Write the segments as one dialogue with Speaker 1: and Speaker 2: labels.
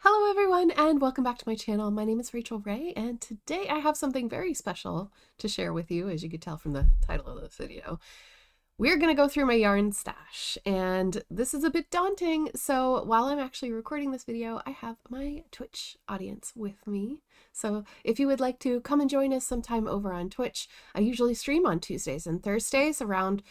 Speaker 1: Hello everyone and welcome back to my channel. My name is Rachel Ray and today I have something very special to share with you, as you could tell from the title of this video. We're going to go through my yarn stash and this is a bit daunting, so while I'm actually recording this video I have my Twitch audience with me. So if you would like to come and join us sometime over on Twitch, I usually stream on Tuesdays and Thursdays around,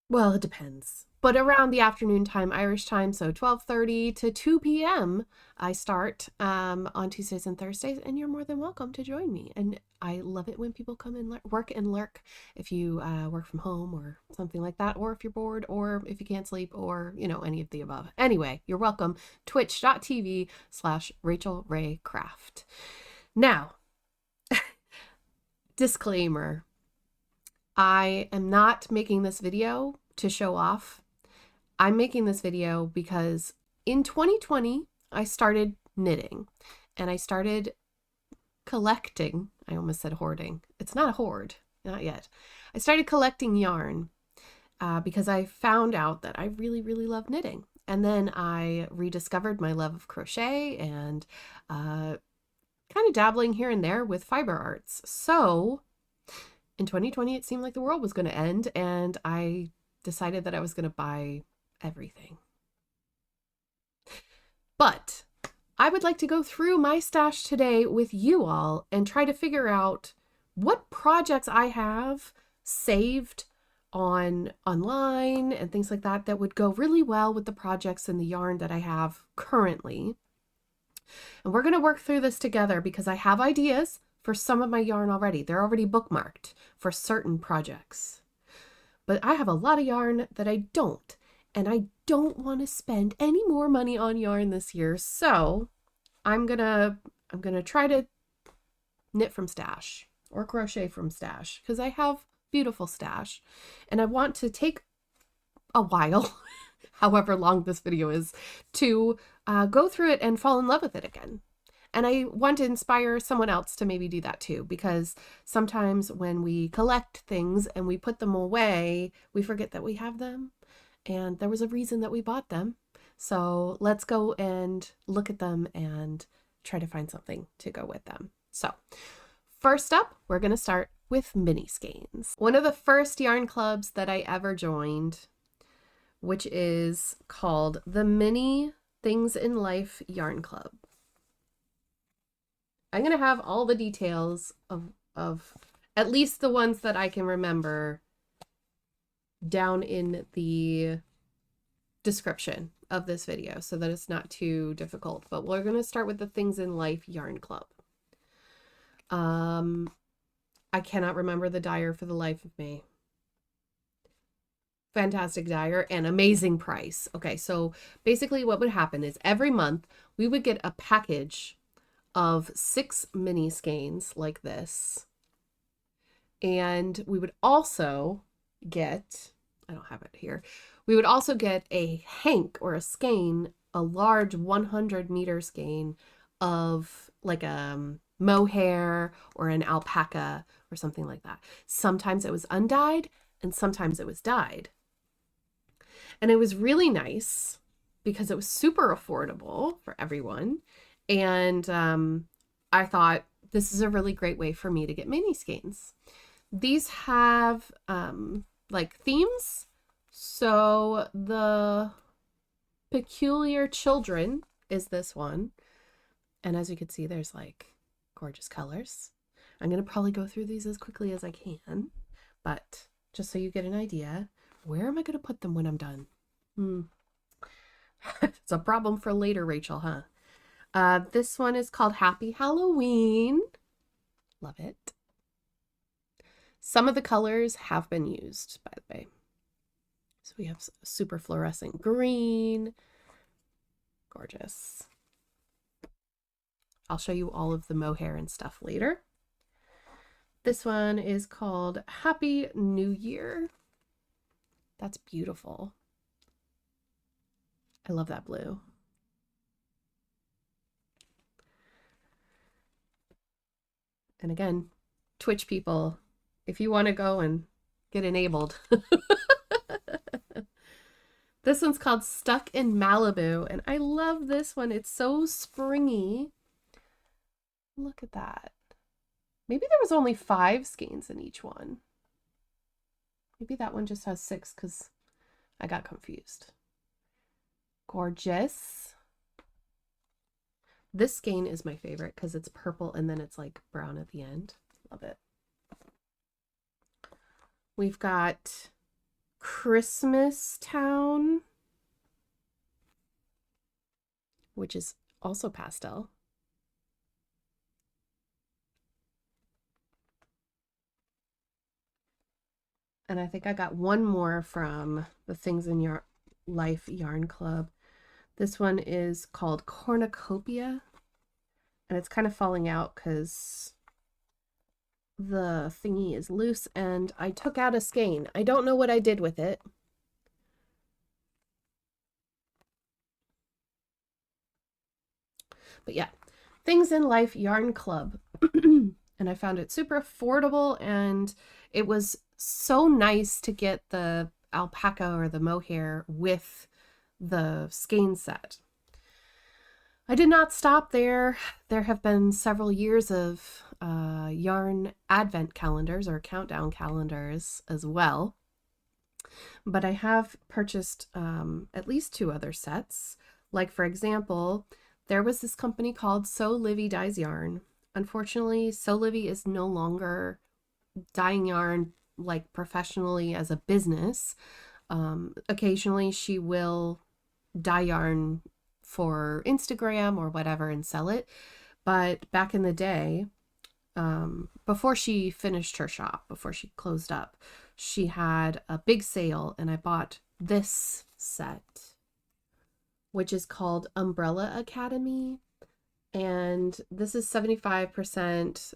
Speaker 1: well, it depends, but around the afternoon time, Irish time, so 12:30 to 2 p.m. I start on Tuesdays and Thursdays, and you're more than welcome to join me. And I love it when people come and work and lurk, if you work from home or something like that, or if you're bored, or if you can't sleep, or, you know, any of the above. Anyway, you're welcome. Twitch.tv/RachelRayCraft. Now, disclaimer. I am not making this video to show off. I'm making this video because in 2020, I started knitting and I started collecting. I almost said hoarding. It's not a hoard, not yet. I started collecting yarn because I found out that I really, really love knitting. And then I rediscovered my love of crochet and kind of dabbling here and there with fiber arts. So in 2020, it seemed like the world was going to end, and I decided that I was going to buy everything. But I would like to go through my stash today with you all and try to figure out what projects I have saved online and things like that that would go really well with the projects and the yarn that I have currently. And we're going to work through this together because I have ideas for some of my yarn already. They're already bookmarked for certain projects. But I have a lot of yarn that I don't, and I don't want to spend any more money on yarn this year. So I'm gonna try to knit from stash or crochet from stash because I have beautiful stash, and I want to take a while, however long this video is, to go through it and fall in love with it again. And I want to inspire someone else to maybe do that too, because sometimes when we collect things and we put them away, we forget that we have them and there was a reason that we bought them. So let's go and look at them and try to find something to go with them. So first up, we're going to start with mini skeins. One of the first yarn clubs that I ever joined, which is called the Mini Things in Life Yarn Club. I'm going to have all the details of at least the ones that I can remember down in the description of this video so that it's not too difficult. But we're going to start with the Things in Life Yarn Club. I cannot remember the dyer for the life of me. Fantastic dyer and amazing price. Okay, so basically what would happen is every month we would get a package of 6 mini skeins like this, and we would also get, I don't have it here, we would also get a hank or a skein, a large 100-meter skein of like a mohair or an alpaca or something like that. Sometimes it was undyed and sometimes it was dyed, and it was really nice because it was super affordable for everyone. And I thought this is a really great way for me to get mini skeins. These have like themes. So the Peculiar Children is this one. And as you can see, there's like gorgeous colors. I'm going to probably go through these as quickly as I can. But just so you get an idea, where am I going to put them when I'm done? It's a problem for later, Rachel, huh? This one is called Happy Halloween. Love it. Some of the colors have been used, by the way. So we have super fluorescent green. Gorgeous. I'll show you all of the mohair and stuff later. This one is called Happy New Year. That's beautiful. I love that blue. And again, Twitch people, if you want to go and get enabled. This one's called Stuck in Malibu, and I love this one. It's so springy. Look at that. Maybe there was only 5 skeins in each one. Maybe that one just has 6 because I got confused. Gorgeous. This skein is my favorite because it's purple and then it's like brown at the end. Love it. We've got Christmas Town, which is also pastel. And I think I got one more from the Things in Your Life Yarn Club. This one is called Cornucopia, and it's kind of falling out because the thingy is loose and I took out a skein. I don't know what I did with it. But yeah, Things in Life Yarn Club. And I found it super affordable, and it was so nice to get the alpaca or the mohair with the skein set. I did not stop there. There have been several years of yarn advent calendars or countdown calendars as well. But I have purchased at least 2 other sets. Like, for example, there was this company called So Livy Dyes Yarn. Unfortunately, So Livy is no longer dyeing yarn like professionally as a business. Occasionally she will dye yarn for Instagram or whatever and sell it. But back in the day, before she finished her shop, before she closed up, she had a big sale, and I bought this set, which is called Umbrella Academy. And this is 75%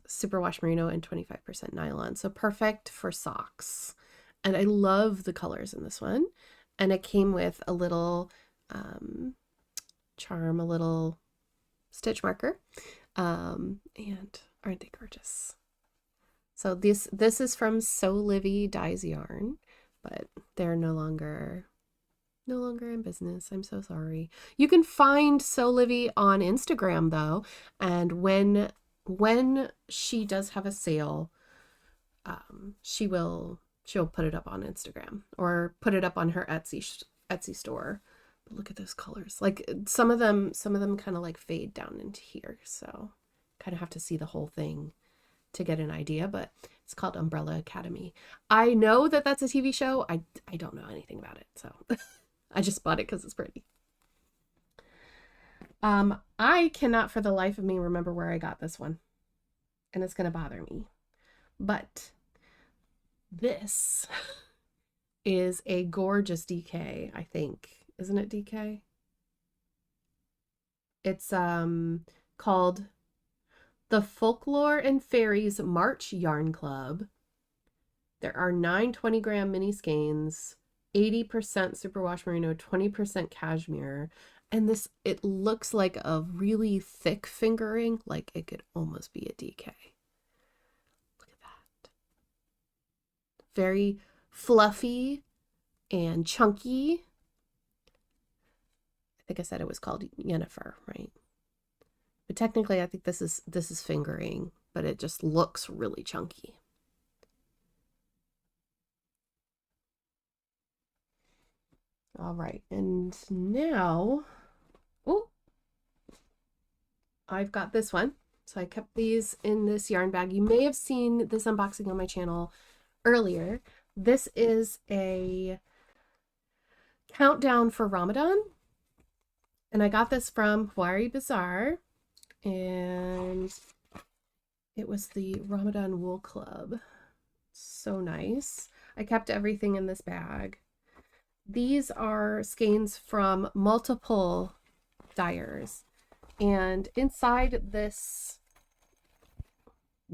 Speaker 1: superwash merino and 25% nylon. So perfect for socks. And I love the colors in this one. And it came with a little charm, a little stitch marker. And aren't they gorgeous? So this is from So Livy Dyes Yarn, but they're no longer in business. I'm so sorry. You can find So Livy on Instagram though, and when she does have a sale, she'll put it up on Instagram or put it up on her Etsy store. But look at those colors. Like some of them kind of like fade down into here, so kind of have to see the whole thing to get an idea, but it's called Umbrella Academy. I know that that's a TV show. I don't know anything about it, so I just bought it because it's pretty. I cannot for the life of me remember where I got this one, and it's going to bother me. But this is a gorgeous DK, I think. Isn't it DK? It's called the Folklore and Fairies March Yarn Club. There are 9 20-gram mini skeins, 80% superwash merino, 20% cashmere. And this, it looks like a really thick fingering, like it could almost be a DK. Look at that. Very fluffy and chunky. I think I said it was called Yennefer, right? But technically I think this is fingering, but it just looks really chunky. All right, and now, oh, I've got this one. So I kept these in this yarn bag. You may have seen this unboxing on my channel earlier. This is a countdown for Ramadan. And I got this from Huari Bazaar. And it was the Ramadan Wool Club. So nice. I kept everything in this bag. These are skeins from multiple dyers. And inside this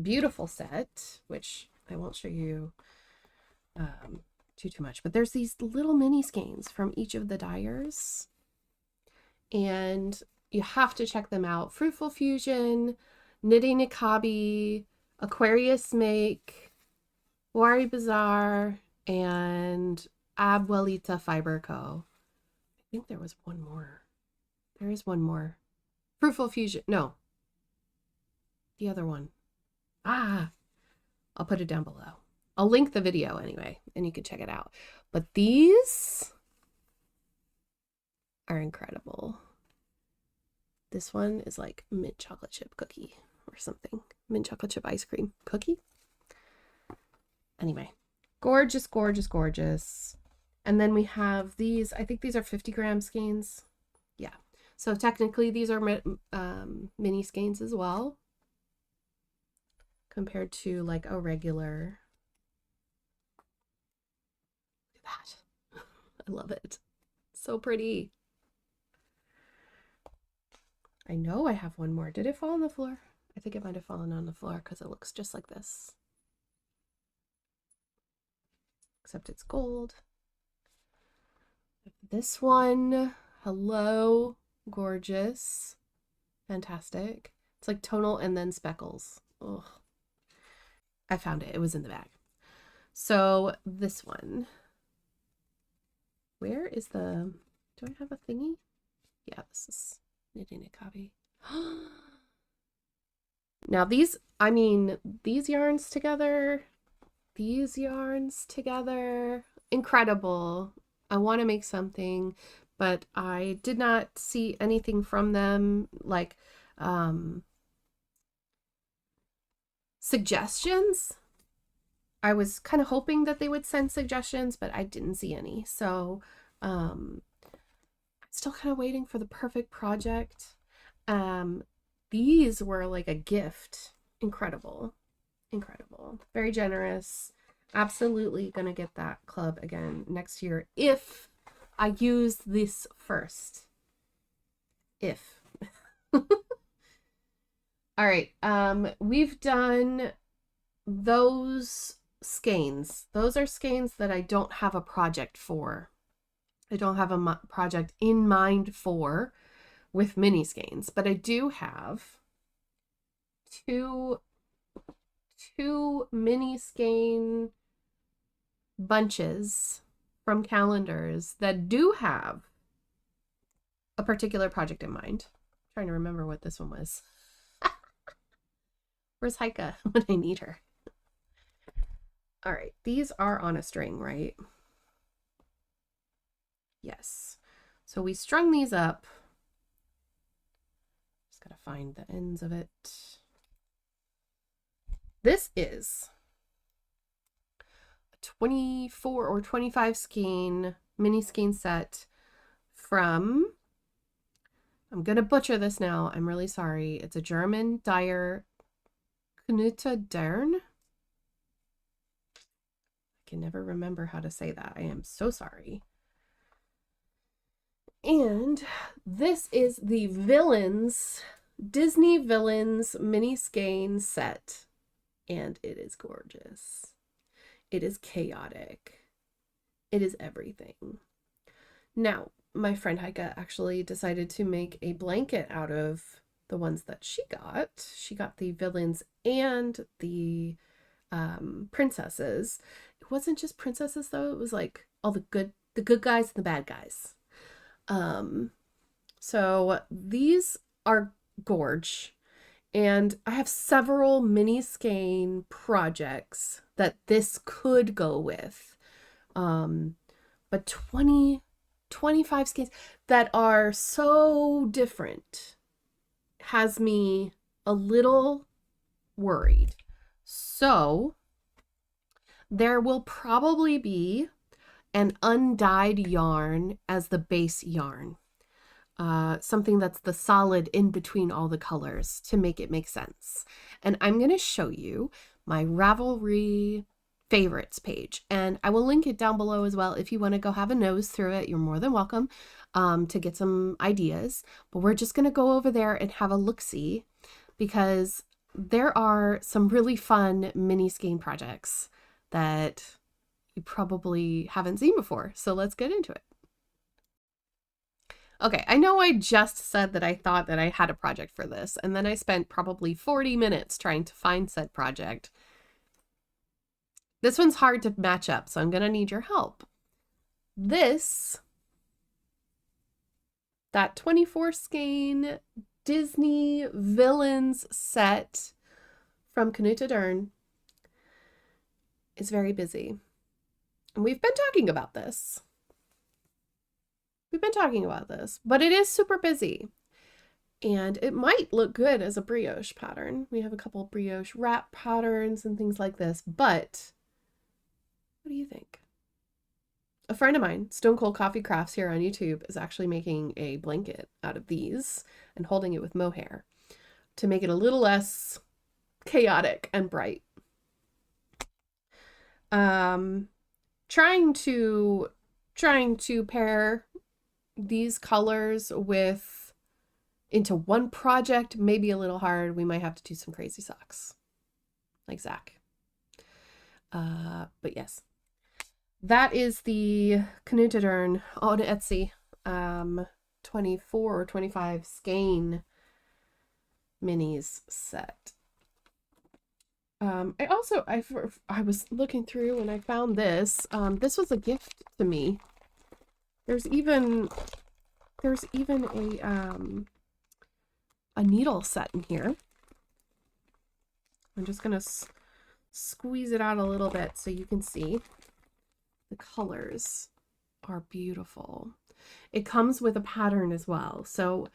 Speaker 1: beautiful set, which I won't show you too much, but there's these little mini skeins from each of the dyers. And you have to check them out. Fruitful Fusion, Knitting Nikabi, Aquarius Make, Wari Bazaar, and Abuelita Fiber Co. think there was one more. There is one more. Fruitful Fusion. No. The other one. Ah, I'll put it down below. I'll link the video anyway, and you can check it out. But these are incredible. This one is like mint chocolate chip cookie or something. Mint chocolate chip ice cream cookie. Anyway, gorgeous, gorgeous, gorgeous. And then we have these. I think these are 50-gram skeins. Yeah. So technically these are mini skeins as well, compared to like a regular. Look at that. I love it. So pretty. I know I have one more. Did it fall on the floor? I think it might have fallen on the floor because it looks just like this. Except it's gold. This one, hello, gorgeous, fantastic. It's like tonal and then speckles. Oh, I found it. It was in the bag. So this one, where is the, do I have a thingy? Yeah, this is knitting a copy. Now these, I mean, these yarns together, incredible. I want to make something, but I did not see anything from them like suggestions. I was kind of hoping that they would send suggestions, but I didn't see any. So I'm still kind of waiting for the perfect project. These were like a gift. Incredible. Incredible. Very generous. Absolutely gonna get that club again next year if I use this first. If. All right, we've done those skeins. Those are skeins that I don't have a project for. I don't have a project in mind for with mini skeins, but I do have two mini skein bunches from calendars that do have a particular project in mind. I'm trying to remember what this one was. Where's Heike when I need her? All right, these are on a string, right? Yes. So we strung these up. Just gotta find the ends of it. This is a 24 or 25 skein mini skein set from, I'm gonna butcher this now, I'm really sorry. It's a German dyer, Knitcrate. I can never remember how to say that. I am so sorry. And this is the Villains, Disney Villains mini skein set. And it is gorgeous. It is chaotic. It is everything. Now, my friend Heike actually decided to make a blanket out of the ones that she got. She got the villains and the princesses. It wasn't just princesses though. It was like all the good guys and the bad guys. So these are gorge. And I have several mini skein projects that this could go with. But 25 skeins that are so different has me a little worried. So there will probably be an undyed yarn as the base yarn. Something that's the solid in between all the colors to make it make sense. And I'm going to show you my Ravelry favorites page, and I will link it down below as well. If you want to go have a nose through it, you're more than welcome to get some ideas. But we're just going to go over there and have a look-see, because there are some really fun mini skein projects that you probably haven't seen before. So let's get into it. Okay, I know I just said that I thought that I had a project for this, and then I spent probably 40 minutes trying to find said project. This one's hard to match up, so I'm going to need your help. This That 24 skein Disney villains set from Knitcrate is very busy. And we've been talking about this. But it is super busy. And it might look good as a brioche pattern. We have a couple of brioche wrap patterns and things like this, but what do you think? A friend of mine, Stone Cold Coffee Crafts here on YouTube, is actually making a blanket out of these and holding it with mohair to make it a little less chaotic and bright. Trying to pair these colors into one project may be a little hard. We might have to do some crazy socks like Zach. But yes, that is the Knitcrate on Etsy 24 or 25 skein minis set. I was looking through and I found this. This was a gift to me. There's even a needle set in here. I'm just gonna squeeze it out a little bit so you can see. The colors are beautiful. It comes with a pattern as well. So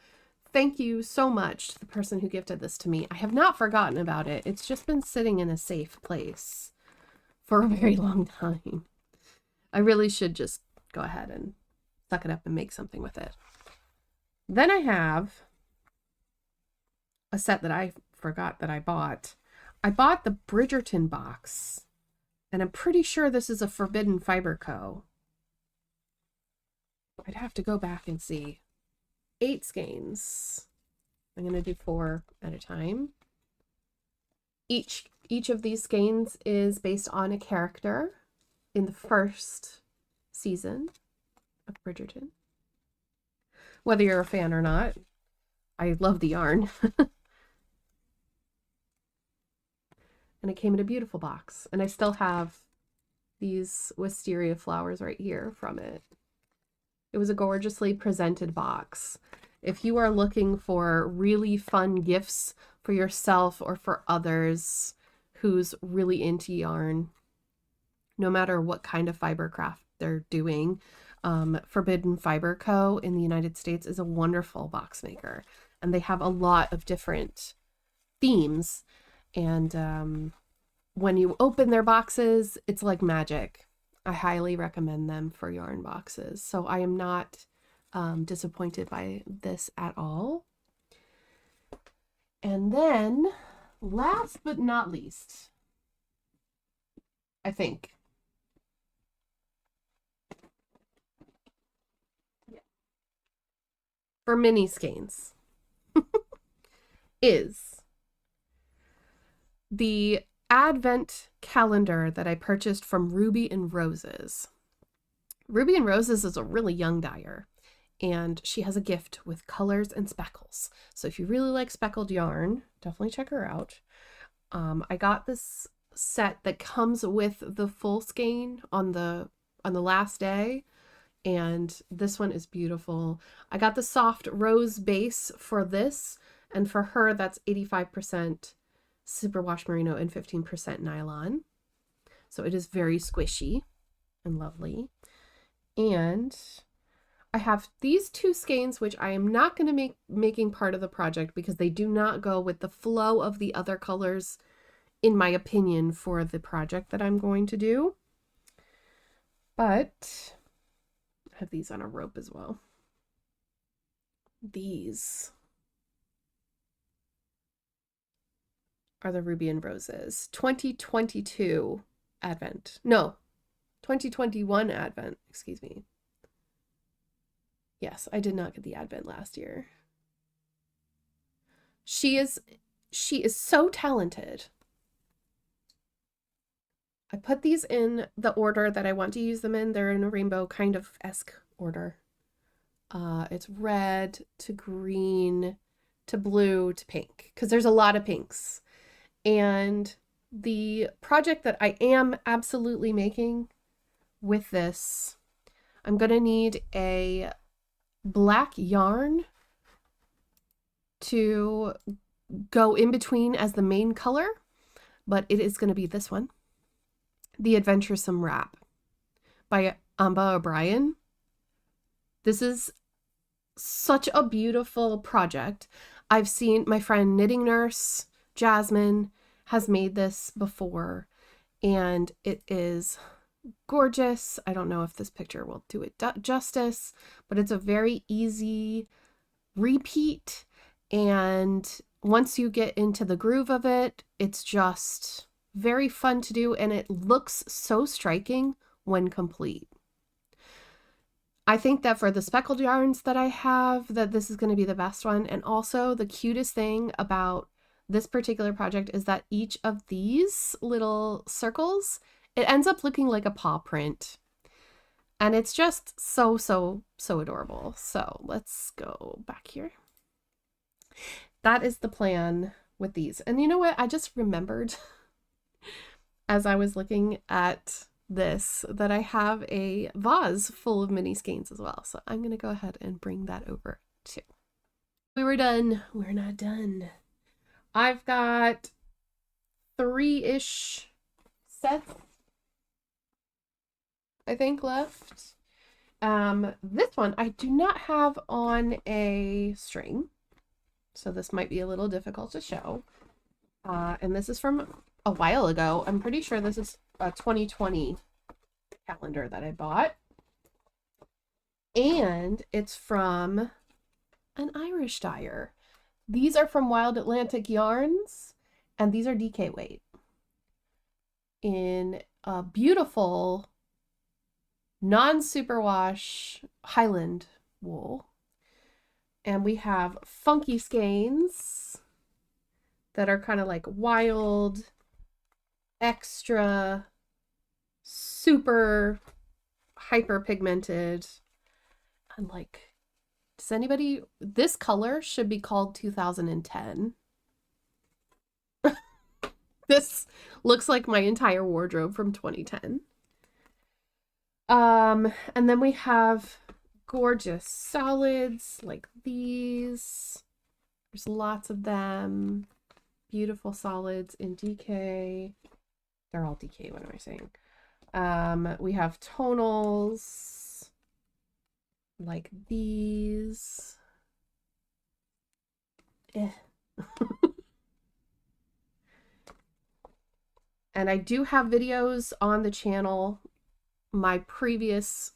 Speaker 1: thank you so much to the person who gifted this to me. I have not forgotten about it. It's just been sitting in a safe place for a very long time. I really should just go ahead and suck it up and make something with it. Then I have a set that I forgot that I bought. I bought the Bridgerton box, and I'm pretty sure this is a Forbidden Fiber Co. I'd have to go back and see. 8 skeins. I'm going to do 4 at a time. Each of these skeins is based on a character in the first season of Bridgerton. Whether you're a fan or not, I love the yarn. And it came in a beautiful box. And I still have these wisteria flowers right here from it. It was a gorgeously presented box. If you are looking for really fun gifts for yourself or for others who's really into yarn, no matter what kind of fiber craft they're doing, Forbidden Fiber Co. in the United States is a wonderful box maker. And they have a lot of different themes. And when you open their boxes, it's like magic. I highly recommend them for yarn boxes. So I am not disappointed by this at all. And then, last but not least, I think, for mini skeins, is the Advent calendar that I purchased from Ruby and Roses. Ruby and Roses is a really young dyer, and she has a gift with colors and speckles. So if you really like speckled yarn, definitely check her out. I got this set that comes with the full skein on the last day, and this one is beautiful. I got the soft rose base for this, and for her that's 85% superwash merino and 15% nylon. So it is very squishy and lovely. And I have these 2 skeins, which I am not going to making part of the project because they do not go with the flow of the other colors, in my opinion, for the project that I'm going to do. But I have these on a rope as well. These are the Ruby and Roses 2022 Advent. No, 2021 Advent, excuse me. Yes, I did not get the Advent last year. She is so talented. I put these in the order that I want to use them in. They're in a rainbow kind of esque order. It's red to green to blue to pink, because there's a lot of pinks. And the project that I am absolutely making with this, I'm going to need a black yarn to go in between as the main color, but it is going to be this one, The Adventuresome Wrap by Amba O'Brien. This is such a beautiful project. I've seen my friend Knitting Nurse Jasmine has made this before, and it is gorgeous. I don't know if this picture will do it justice, but it's a very easy repeat, and once you get into the groove of it, it's just very fun to do, and it looks so striking when complete. I think that for the speckled yarns that I have, that this is going to be the best one. And also the cutest thing about this particular project is that each of these little circles, it ends up looking like a paw print. And it's just so, so, so adorable. So let's go back here. That is the plan with these. And you know what? I just remembered as I was looking at this that I have a vase full of mini skeins as well. So I'm going to go ahead and bring that over too. We were done. We're not done. I've got 3-ish sets, I think, left. This one I do not have on a string, so this might be a little difficult to show. And this is from a while ago. I'm pretty sure this is a 2020 calendar that I bought. And it's from an Irish dyer. These are from Wild Atlantic Yarns, and these are DK weight in a beautiful non-superwash Highland wool. And we have funky skeins that are kind of like wild, extra, super hyper pigmented. And like, does anybody, this color should be called 2010. This looks like my entire wardrobe from 2010. And then we have gorgeous solids like these. There's lots of them. Beautiful solids in DK. They're all DK, what am I saying? We have tonals like these. And I do have videos on the channel, my previous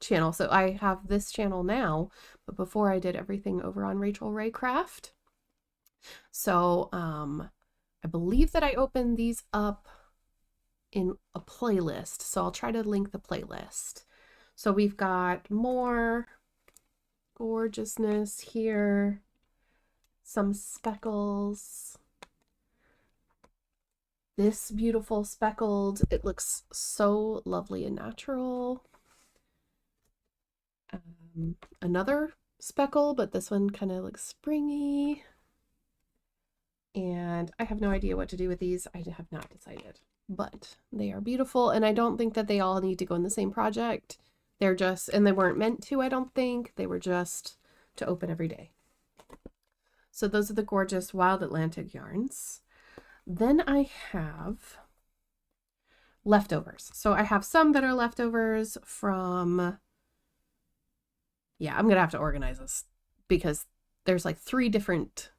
Speaker 1: channel. So I have this channel now, but before I did everything over on Rachel Ray Craft. So I believe that I opened these up in a playlist. So I'll try to link the playlist. So we've got more gorgeousness here, some speckles. This beautiful speckled, it looks so lovely and natural. Another speckle, but this one kind of looks springy. And I have no idea what to do with these. I have not decided, but they are beautiful. And I don't think that they all need to go in the same project. They're just, and they weren't meant to, I don't think. They were just to open every day. So those are the gorgeous Wild Atlantic yarns. Then I have leftovers. So I have some that are leftovers from, yeah, I'm going to have to organize this because there's like 3 different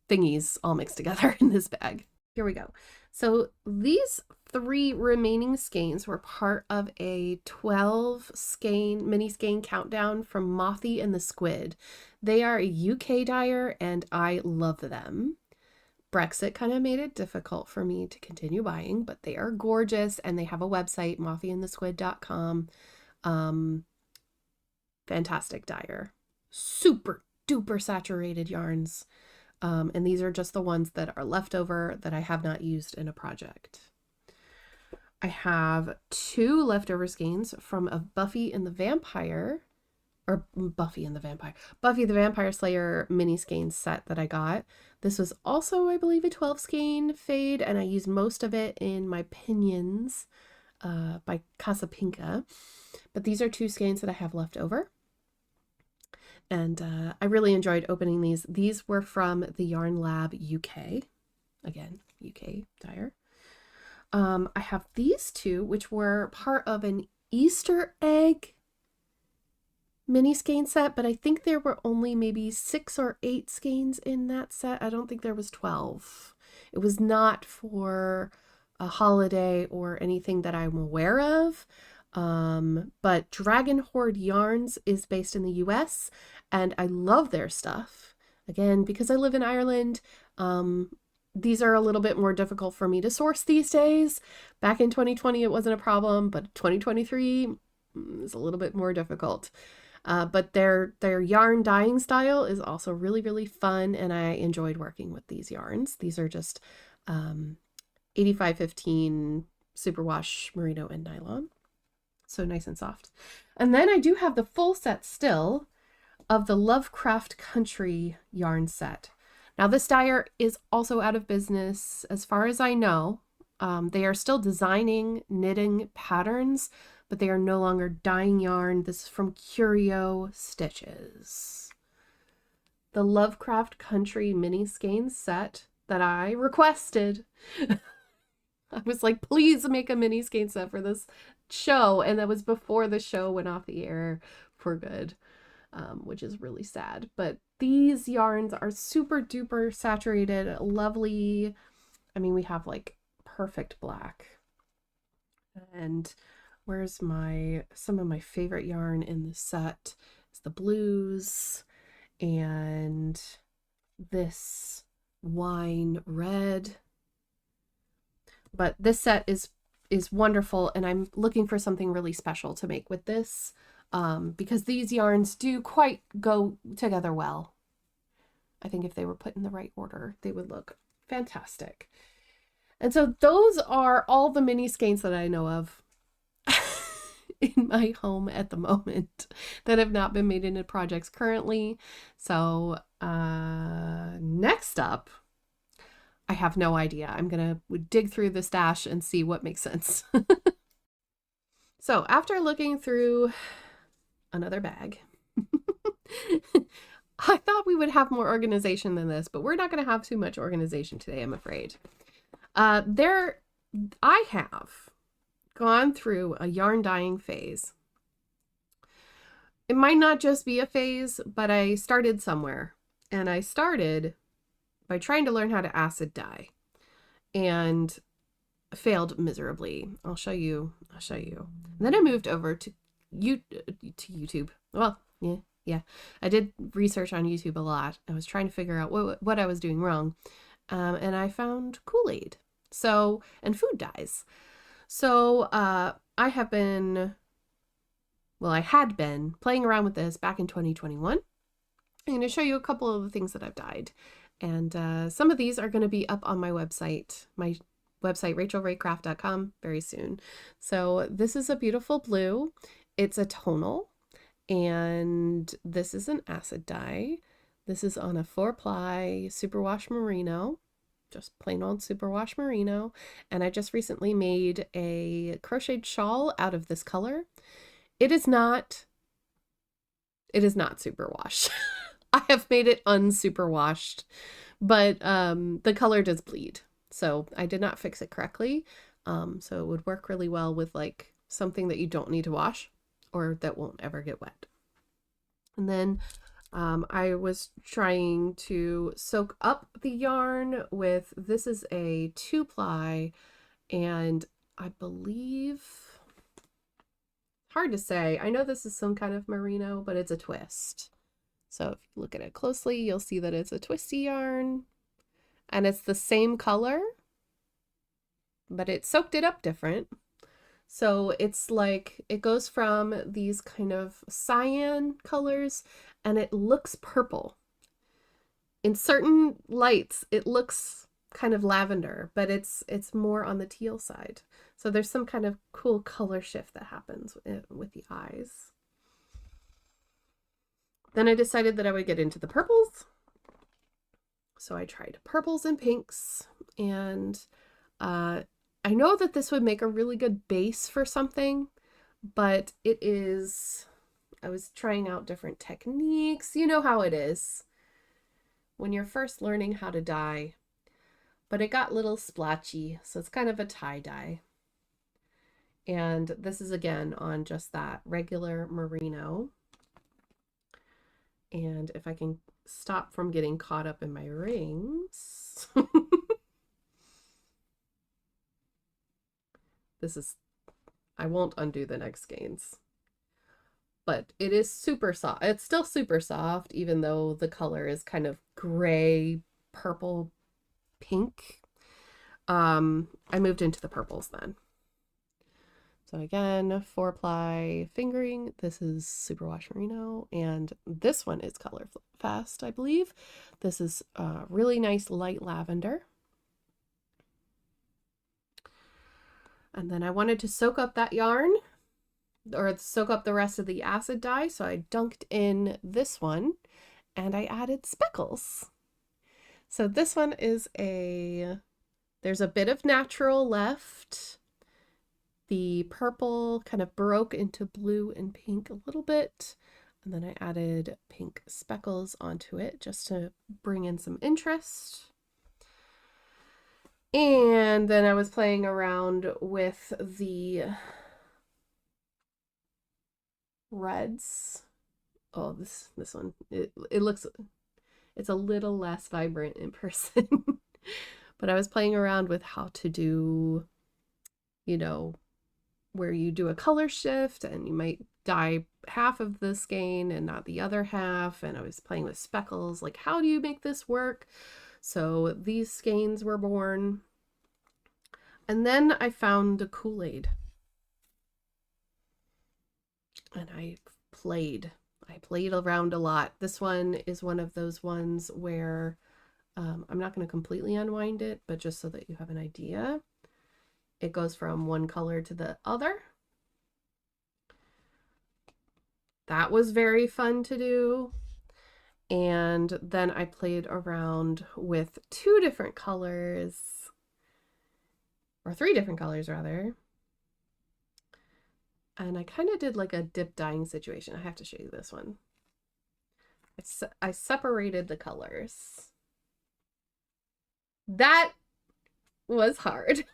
Speaker 1: thingies all mixed together in this bag. Here we go. So these 3 remaining skeins were part of a 12 skein, mini skein countdown from Mothy and the Squid. They are a UK dyer and I love them. Brexit kind of made it difficult for me to continue buying, but they are gorgeous and they have a website, mothyandthesquid.com. Fantastic dyer. Super duper saturated yarns. And these are just the ones that are left over that I have not used in a project. I have 2 leftover skeins from a Buffy the Vampire Slayer mini skein set that I got. This was also, I believe, a 12 skein fade, and I used most of it in my Pinions by Casapinka. But these are 2 skeins that I have left over. And I really enjoyed opening these. These were from the Yarn Lab UK. Again, UK dyer. I have these two, which were part of an Easter egg mini skein set, but I think there were only maybe 6 or 8 skeins in that set. I don't think there was 12. It was not for a holiday or anything that I'm aware of. But Dragon Horde Yarns is based in the US, and I love their stuff. Again, because I live in Ireland, these are a little bit more difficult for me to source these days. Back in 2020, it wasn't a problem, but 2023 is a little bit more difficult. But their yarn dyeing style is also really, really fun, and I enjoyed working with these yarns. These are just 8515 superwash merino and nylon. So nice and soft. And then I do have the full set still of the Lovecraft Country yarn set. Now this dyer is also out of business as far as I know. They are still designing knitting patterns, but they are no longer dyeing yarn. This is from CurioStitches. The Lovecraft Country mini skein set that I requested. I was like, please make a mini skein set for this show. And that was before the show went off the air for good, which is really sad. But these yarns are super duper saturated, lovely. I mean, we have like perfect black. And where's some of my favorite yarn in the set is the blues and this wine red. But this set is wonderful, and I'm looking for something really special to make with this, because these yarns do quite go together well. I think if they were put in the right order, they would look fantastic. And so those are all the mini skeins that I know of in my home at the moment that have not been made into projects currently. So next up, I have no idea. I'm gonna dig through the stash and see what makes sense. So after looking through another bag, I thought we would have more organization than this, but we're not going to have too much organization today, I'm afraid. I have gone through a yarn dyeing phase. It might not just be a phase, but I started somewhere, and I started by trying to learn how to acid dye and failed miserably. I'll show you. And then I moved over to YouTube. Well, yeah. I did research on YouTube a lot. I was trying to figure out what I was doing wrong. And I found Kool-Aid. And food dyes. So, I had been playing around with this back in 2021. I'm going to show you a couple of the things that I've dyed. And some of these are going to be up on my website, rachelraycraft.com, very soon. So this is a beautiful blue. It's a tonal, and this is an acid dye. This is on a 4-ply superwash merino, just plain old superwash merino. And I just recently made a crocheted shawl out of this color. It is not superwash. I have made it unsuperwashed, but the color does bleed. So I did not fix it correctly. So it would work really well with like something that you don't need to wash or that won't ever get wet. And then I was trying to soak up the yarn with, this is a 2-ply, and I believe, hard to say. I know this is some kind of merino, but it's a twist. So if you look at it closely, you'll see that it's a twisty yarn, and it's the same color, but it soaked it up different. So it's like, it goes from these kind of cyan colors, and it looks purple. In certain lights, it looks kind of lavender, but it's more on the teal side. So there's some kind of cool color shift that happens with the eyes. Then I decided that I would get into the purples. So I tried purples and pinks, and I know that this would make a really good base for something, but it is, I was trying out different techniques. You know how it is when you're first learning how to dye. But it got a little splotchy, so it's kind of a tie-dye. And this is again on just that regular merino. And if I can stop from getting caught up in my rings. I won't undo the next skeins. But it is super soft. It's still super soft, even though the color is kind of gray, purple, pink. I moved into the purples then. So again, 4-ply fingering. This is Superwash Merino, and this one is Color Fast, I believe. This is really nice light lavender. And then I wanted to soak up that yarn, or soak up the rest of the acid dye, so I dunked in this one, and I added speckles. So this one is there's a bit of natural left. The purple kind of broke into blue and pink a little bit. And then I added pink speckles onto it just to bring in some interest. And then I was playing around with the reds. Oh, this one, it looks, it's a little less vibrant in person. But I was playing around with how to do, you know, where you do a color shift and you might dye half of the skein and not the other half. And I was playing with speckles, like, how do you make this work? So these skeins were born. And then I found the Kool-Aid. And I played around a lot. This one is one of those ones where I'm not going to completely unwind it, but just so that you have an idea. It goes from one color to the other. That was very fun to do. And then I played around with 2 different colors, or 3 different colors rather. And I kind of did like a dip dyeing situation. I have to show you this one. I separated the colors. That was hard.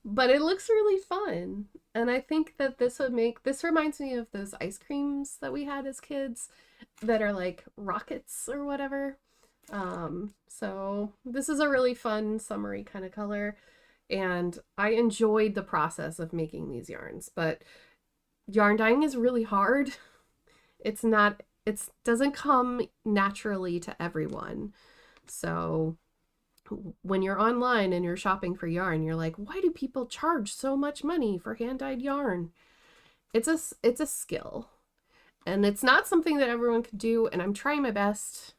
Speaker 1: But it looks really fun. And I think that this reminds me of those ice creams that we had as kids that are like rockets or whatever. So this is a really fun summery kind of color. And I enjoyed the process of making these yarns, but yarn dyeing is really hard. It doesn't come naturally to everyone. So when you're online and you're shopping for yarn, you're like, why do people charge so much money for hand-dyed yarn? It's a skill, and it's not something that everyone can do, and I'm trying my best.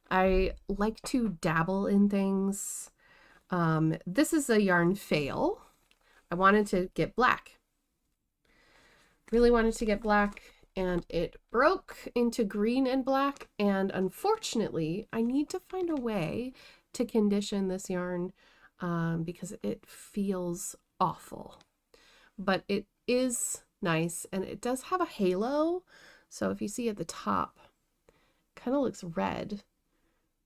Speaker 1: I like to dabble in things. This is a yarn fail. I wanted to get black. Really wanted to get black, and it broke into green and black, and unfortunately, I need to find a way to condition this yarn because it feels awful. But it is nice, and it does have a halo. So if you see at the top, it kind of looks red,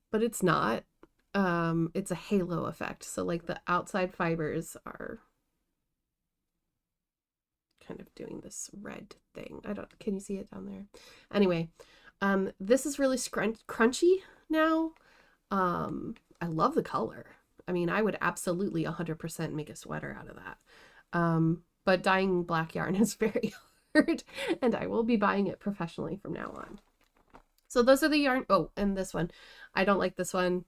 Speaker 1: but it's not. It's a halo effect. So like the outside fibers are kind of doing this red thing. Can you see it down there? Anyway, this is really crunchy now. I love the color. I mean, I would absolutely 100% make a sweater out of that. But dyeing black yarn is very hard, and I will be buying it professionally from now on. So those are the yarn. Oh, and this one. I don't like this one.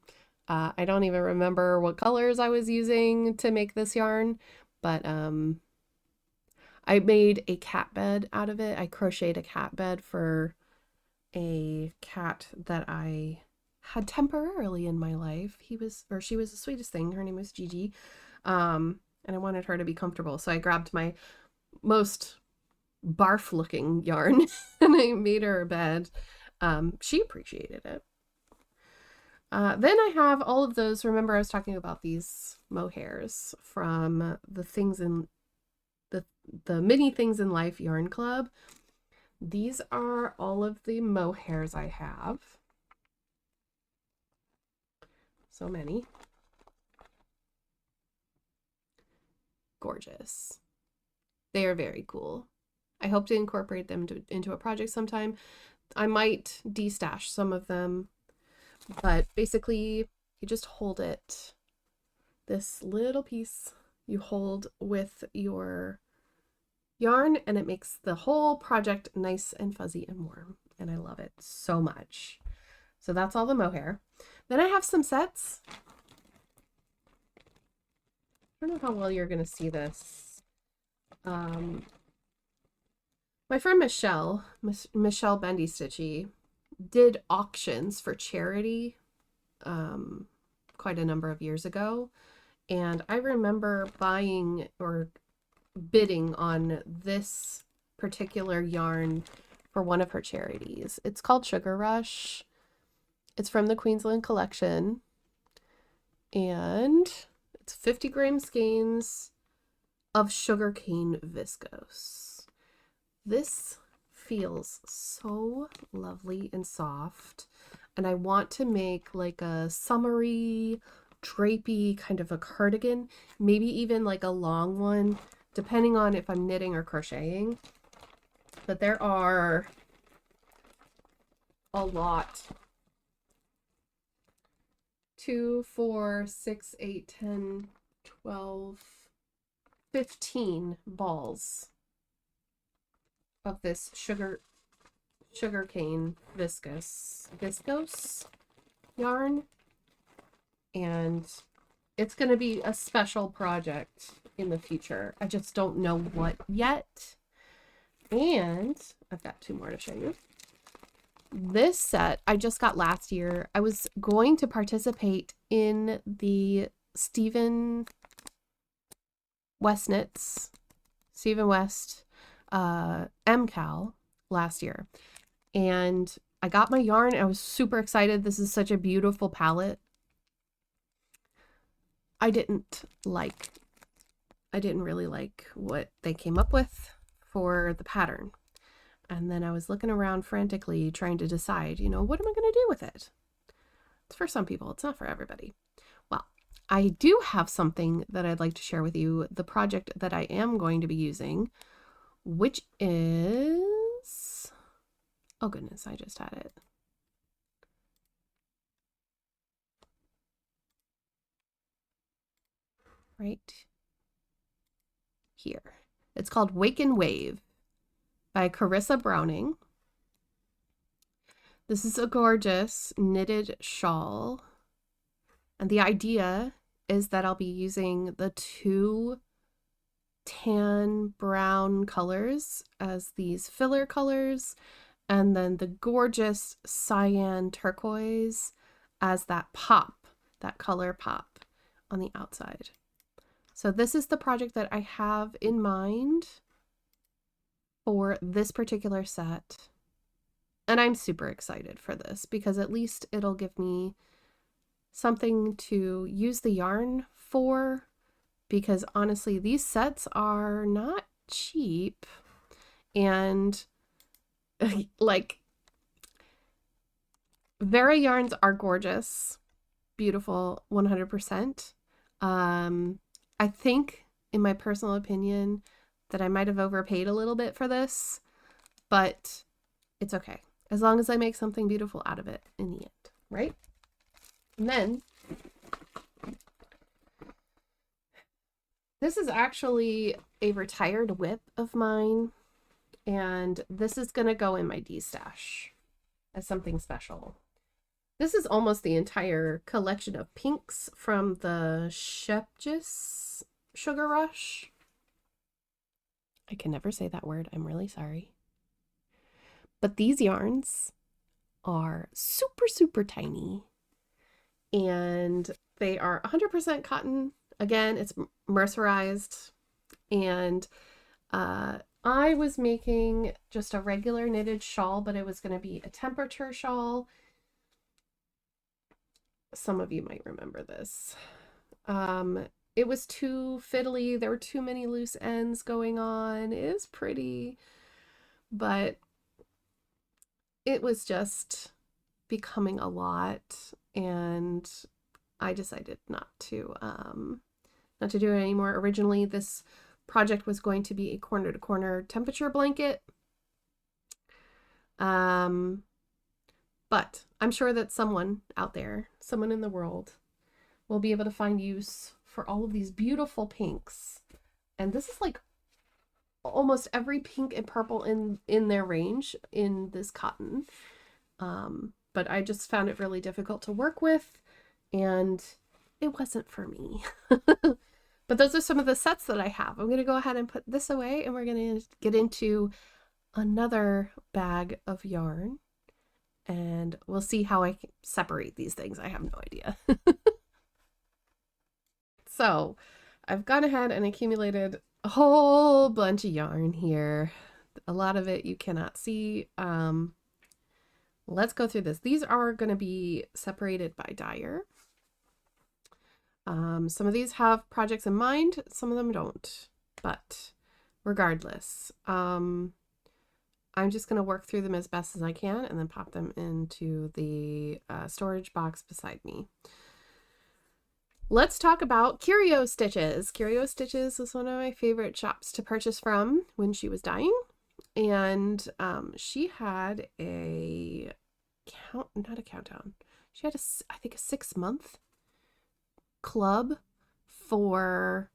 Speaker 1: I don't even remember what colors I was using to make this yarn, but I made a cat bed out of it. I crocheted a cat bed for a cat that I had temporarily in my life. She was the sweetest thing. Her name was Gigi. And I wanted her to be comfortable. So I grabbed my most barf looking yarn and I made her a bed. She appreciated it. Then I have all of those. Remember, I was talking about these mohairs from the Mini Things in Life Yarn Club. These are all of the mohairs I have. So many. Gorgeous. They are very cool. I hope to incorporate them into a project sometime. I might de-stash some of them, but basically you just hold it, this little piece you hold with your yarn, and it makes the whole project nice and fuzzy and warm, and I love it so much. So that's all the mohair. Then I have some sets. I don't know how well you're going to see this. My friend Michelle Bendy Stitchy, did auctions for charity quite a number of years ago. And I remember buying or bidding on this particular yarn for one of her charities. It's called Sugar Rush. It's from the Queensland collection. And it's 50 gram skeins of sugarcane viscose. This feels so lovely and soft, and I want to make like a summery, drapey kind of a cardigan, maybe even like a long one, depending on if I'm knitting or crocheting. But there are a lot. 2, 4, 6, 8, 10, 12, 15 balls of this sugarcane viscose yarn, and it's going to be a special project in the future. I just don't know what yet. And I've got 2 more to show you. This set I just got last year. I was going to participate in the Stephen West MCAL last year, and I got my yarn. I was super excited. This is such a beautiful palette. I didn't really like what they came up with for the pattern. And then I was looking around frantically trying to decide, you know, what am I going to do with it? It's for some people, it's not for everybody. Well, I do have something that I'd like to share with you, the project that I am going to be using, which is, oh goodness, I just had it. Right here. It's called Wake and Wave by Carissa Browning. This is a gorgeous knitted shawl. And the idea is that I'll be using the 2 tan brown colors as these filler colors, and then the gorgeous cyan turquoise as that pop, that color pop on the outside. So this is the project that I have in mind for this particular set. And I'm super excited for this because at least it'll give me something to use the yarn for, because honestly, these sets are not cheap, and like, Vera yarns are gorgeous, beautiful, 100%. I think, in my personal opinion, that I might have overpaid a little bit for this, but it's okay, as long as I make something beautiful out of it in the end, right? And then this is actually a retired whip of mine, and this is going to go in my D-stash as something special. This is almost the entire collection of pinks from the Shepjes Sugar Rush. I can never say that word. I'm really sorry. But these yarns are super, super tiny, and they are 100% cotton. Again, it's mercerized, and I was making just a regular knitted shawl, but it was going to be a temperature shawl. Some of you might remember this. It was too fiddly. There were too many loose ends going on. It is pretty, but it was just becoming a lot, and I decided not to do it anymore. Originally, this project was going to be a corner to corner temperature blanket. But I'm sure that someone out there, someone in the world, will be able to find use for all of these beautiful pinks. And this is like almost every pink and purple in their range in this cotton. But I just found it really difficult to work with, and it wasn't for me. But those are some of the sets that I have. I'm going to go ahead and put this away, and we're going to get into another bag of yarn, and we'll see how I can separate these things. I have no idea. So I've gone ahead and accumulated a whole bunch of yarn here. A lot of it you cannot see. Let's go through this. These are going to be separated by dyer. Some of these have projects in mind, some of them don't, but regardless, I'm just going to work through them as best as I can and then pop them into the storage box beside me. Let's talk about CurioStitches. CurioStitches was one of my favorite shops to purchase from when she was dying, and she had a countdown. She had I think a 6-month club for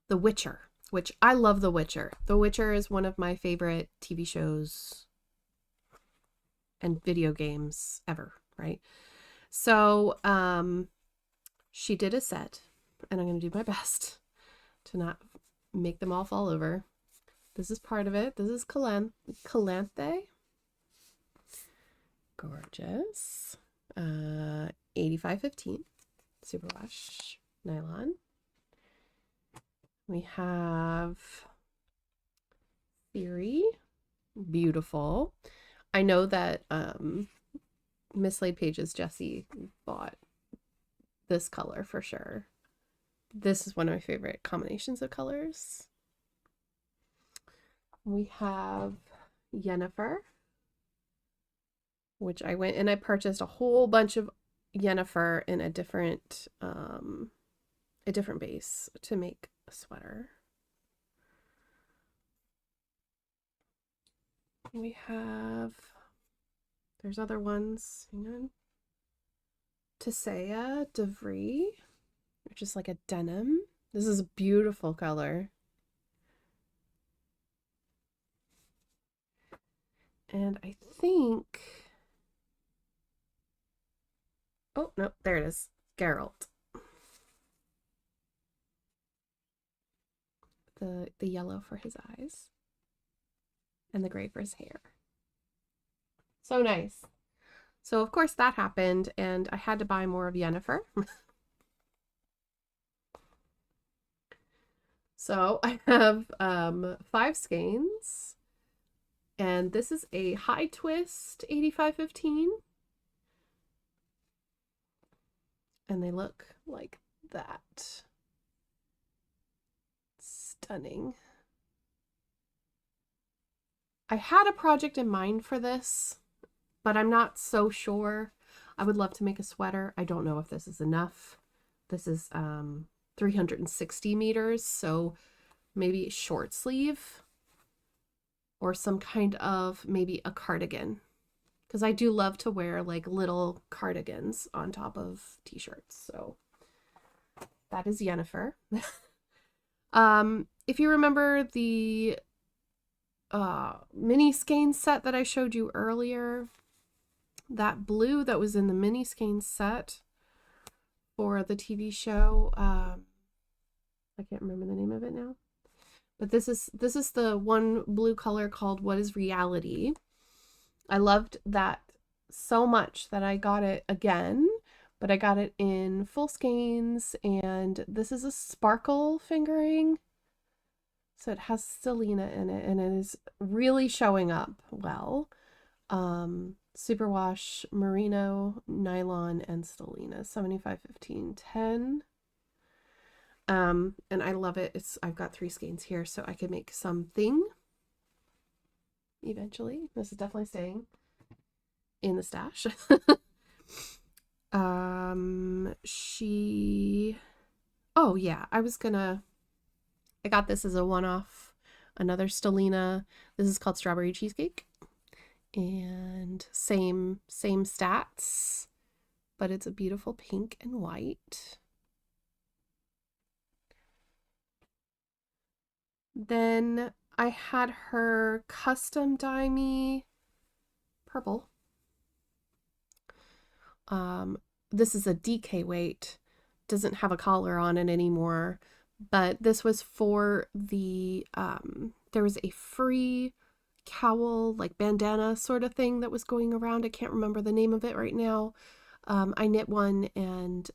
Speaker 1: The Witcher, which I love. The Witcher. The Witcher is one of my favorite TV shows and video games ever, right? So she did a set, and I'm going to do my best to not make them all fall over. This is part of it. This is Calanthe. Gorgeous. 8515 superwash nylon. We have Theory. Beautiful. I know that Mislaid Pages Jessie bought this color for sure. This is one of my favorite combinations of colors. We have Yennefer, which I went and I purchased a whole bunch of Yennefer in a different base to make a sweater. We have, there's other ones, hang on. Tisea DeVry, which is like a denim. This is a beautiful color. And I think, oh, no, there it is. Geralt. The yellow for his eyes and the gray for his hair. So nice. So of course that happened, and I had to buy more of Yennefer. So I have 5 skeins, and this is a high twist 8515. And they look like that. Stunning. I had a project in mind for this, but I'm not so sure. I would love to make a sweater. I don't know if this is enough. This is 360 meters, so maybe a short sleeve or some kind of maybe a cardigan, because I do love to wear like little cardigans on top of t-shirts. So that is Yennefer. If you remember the mini skein set that I showed you earlier, that blue that was in the mini skein set for the TV show, I can't remember the name of it now, but this is the one blue color called What is Reality. I loved that so much that I got it again, but I got it in full skeins, and this is a sparkle fingering. So it has Stellina in it, and it is really showing up well. Superwash, merino, nylon, and Stellina, 75-15-10. And I love it. I've got 3 skeins here, so I could make something eventually. This is definitely staying. in the stash. Oh yeah, I got this as a one-off, another Stellina. This is called Strawberry Cheesecake. And same stats, but it's a beautiful pink and white. Then I had her custom dye me purple. This is a DK weight, doesn't have a collar on it anymore, but this was for the, there was a free cowl, like bandana sort of thing that was going around. I can't remember the name of it right now. I knit one and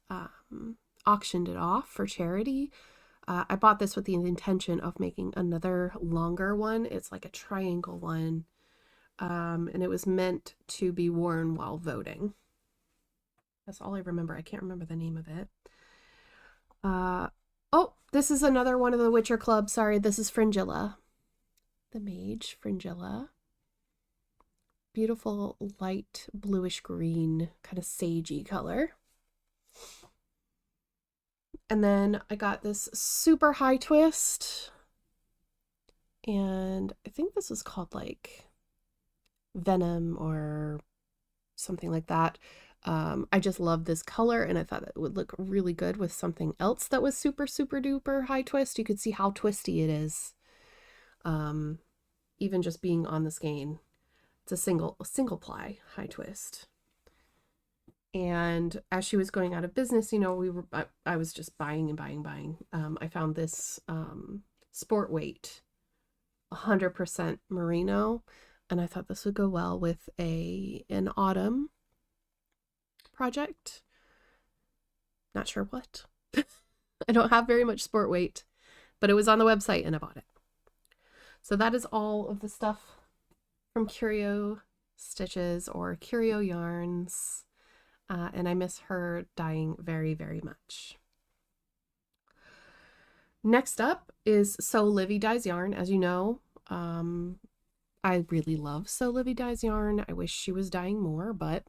Speaker 1: auctioned it off for charity. I bought this with the intention of making another longer one. It's like a triangle one, and it was meant to be worn while voting. That's all I remember. I can't remember the name of it. Oh, this is another one of the Witcher Club. Sorry, this is Fringilla. The Mage Fringilla. Beautiful light bluish green, kind of sagey color. And then I got this super high twist. And I think this was called like Venom or something like that. I just love this color, and I thought it would look really good with something else that was super, super duper high twist. You could see how twisty it is. Even just being on the skein. It's a single ply high twist. And as she was going out of business, you know, I was just buying and buying. I found this sport weight, 100% merino, and I thought this would go well with an autumn project. Not sure what. I don't have very much sport weight, but it was on the website and I bought it. So that is all of the stuff from CurioStitches or Curio Yarns. And I miss her dyeing very, very much. Next up is So Livy Dyes Yarn. As you know, I really love So Livy Dyes Yarn. I wish she was dyeing more, but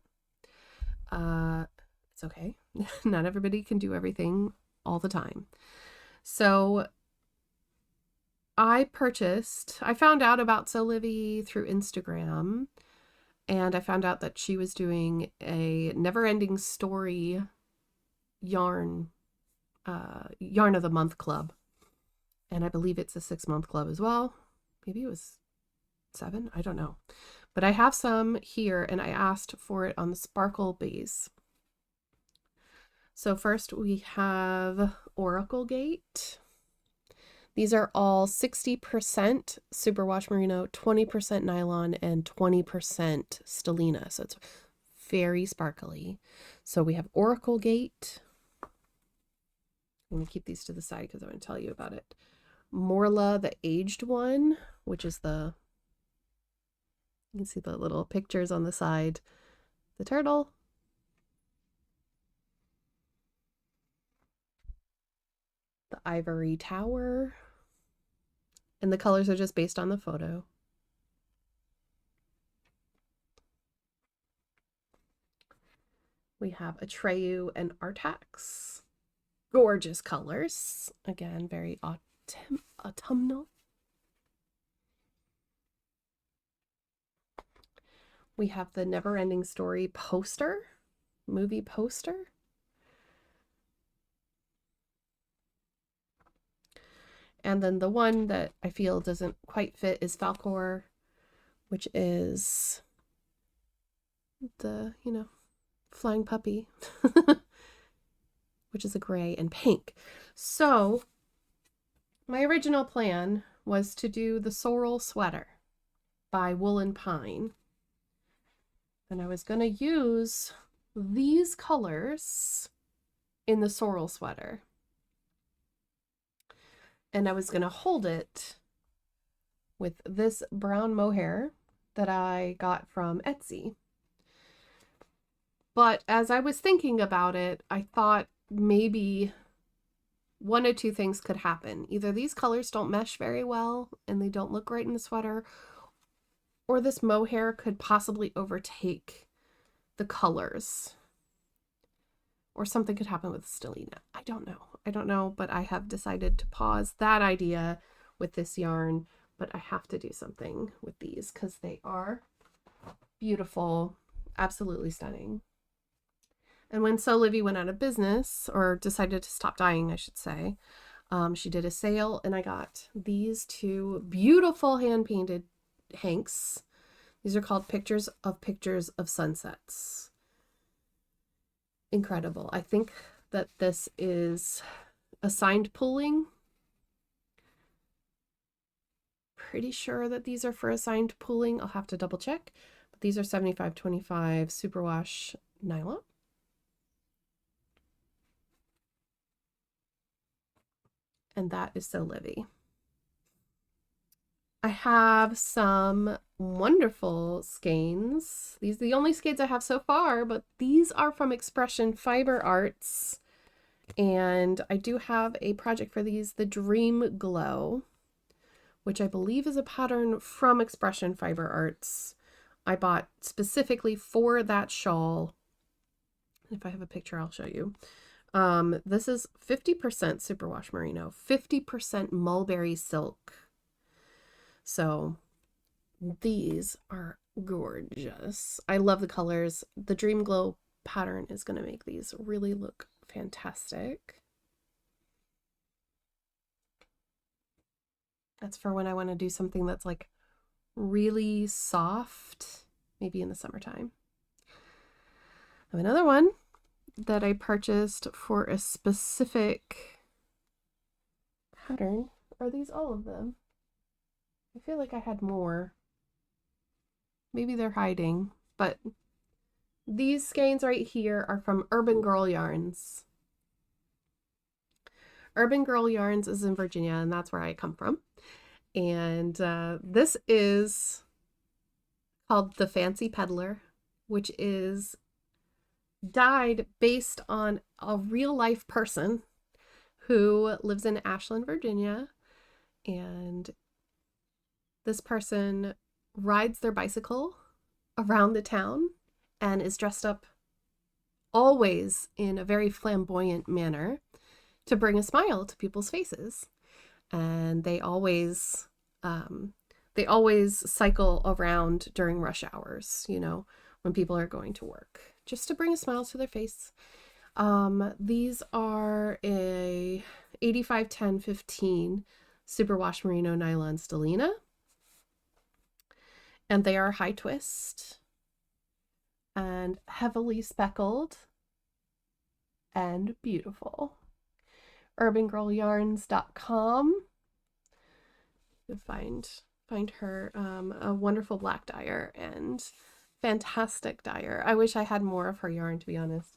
Speaker 1: it's okay. Not everybody can do everything all the time. So I found out about So Livy through Instagram, and I found out that she was doing a Never-Ending Story yarn of the month club. And I believe it's a 6-month club as well. Maybe it was 7, I don't know. But I have some here, and I asked for it on the sparkle base. So first we have Oracle Gate. These are all 60% superwash merino, 20% nylon, and 20% stellina. So it's very sparkly. So we have Oracle Gate. I'm going to keep these to the side because I want to tell you about it. Morla, the aged one, which is you can see the little pictures on the side. The turtle. The Ivory Tower. And the colors are just based on the photo. We have Atreyu and Artax. Gorgeous colors. Again, very autumnal. We have the Never-Ending Story poster, movie poster. And then the one that I feel doesn't quite fit is Falcor, which is the, flying puppy, which is a gray and pink. So my original plan was to do the Sorrel Sweater by Woolen Pine. And I was going to use these colors in the Sorrel Sweater. And I was going to hold it with this brown mohair that I got from Etsy. But as I was thinking about it, I thought maybe one of two things could happen. Either these colors don't mesh very well and they don't look great in the sweater, or this mohair could possibly overtake the colors. Or something could happen with Stellina. I don't know. I don't know, but I have decided to pause that idea with this yarn, but I have to do something with these because they are beautiful, absolutely stunning. And when Sew Livy went out of business, or decided to stop dyeing, I should say, she did a sale and I got these two beautiful hand-painted hanks. These are called Pictures of Sunsets. Incredible. I think that this is assigned pooling. Pretty sure that these are for assigned pooling. I'll have to double check. But these are 75-25 superwash nylon. And that is Sew Livy. I have some wonderful skeins. These are the only skeins I have so far, but these are from Expression Fiber Arts. And I do have a project for these, the Dream Glow, which I believe is a pattern from Expression Fiber Arts. I bought specifically for that shawl. If I have a picture, I'll show you. This is 50% superwash merino, 50% mulberry silk. So these are gorgeous. I love the colors. The Dream Glow pattern is going to make these really look fantastic. That's for when I want to do something that's like really soft, maybe in the summertime. I have another one that I purchased for a specific pattern. Are these all of them? I feel like I had more. Maybe they're hiding, but these skeins right here are from Urban Girl Yarns. Urban Girl Yarns is in Virginia, and that's where I come from. And this is called the Fancy Peddler, which is dyed based on a real life person who lives in Ashland, Virginia. And this person rides their bicycle around the town and is dressed up always in a very flamboyant manner to bring a smile to people's faces. And they always cycle around during rush hours, you know, when people are going to work, just to bring a smile to their face. These are a 85-10-15 superwash merino nylon stellina, and they are high twist and heavily speckled and beautiful. UrbanGirlYarns.com. You'll find her a wonderful black dyer and fantastic dyer. I wish I had more of her yarn, to be honest.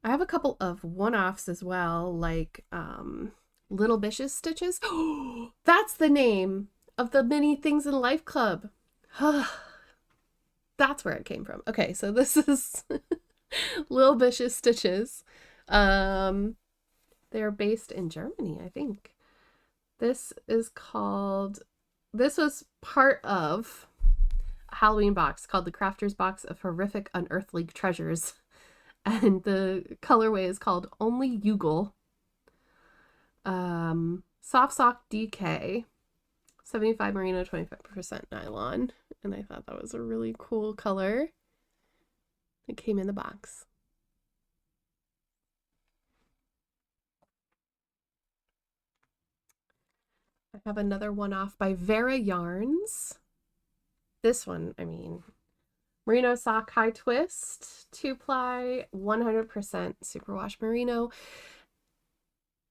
Speaker 1: I have a couple of one-offs as well, like Little Bish's Stitches. Oh, that's the name of the Many Things in Life Club. That's where it came from. Okay, so this is Little Bish's Stitches. They're based in Germany, I think. This was part of a Halloween box called the Crafter's Box of Horrific Unearthly Treasures. And the colorway is called Only Yugle. Soft Sock DK. 75 merino, 25% nylon. And I thought that was a really cool color. It came in the box. I have another one-off by Vera Yarns. This one, I mean, merino sock high twist, 2-ply, 100% superwash merino.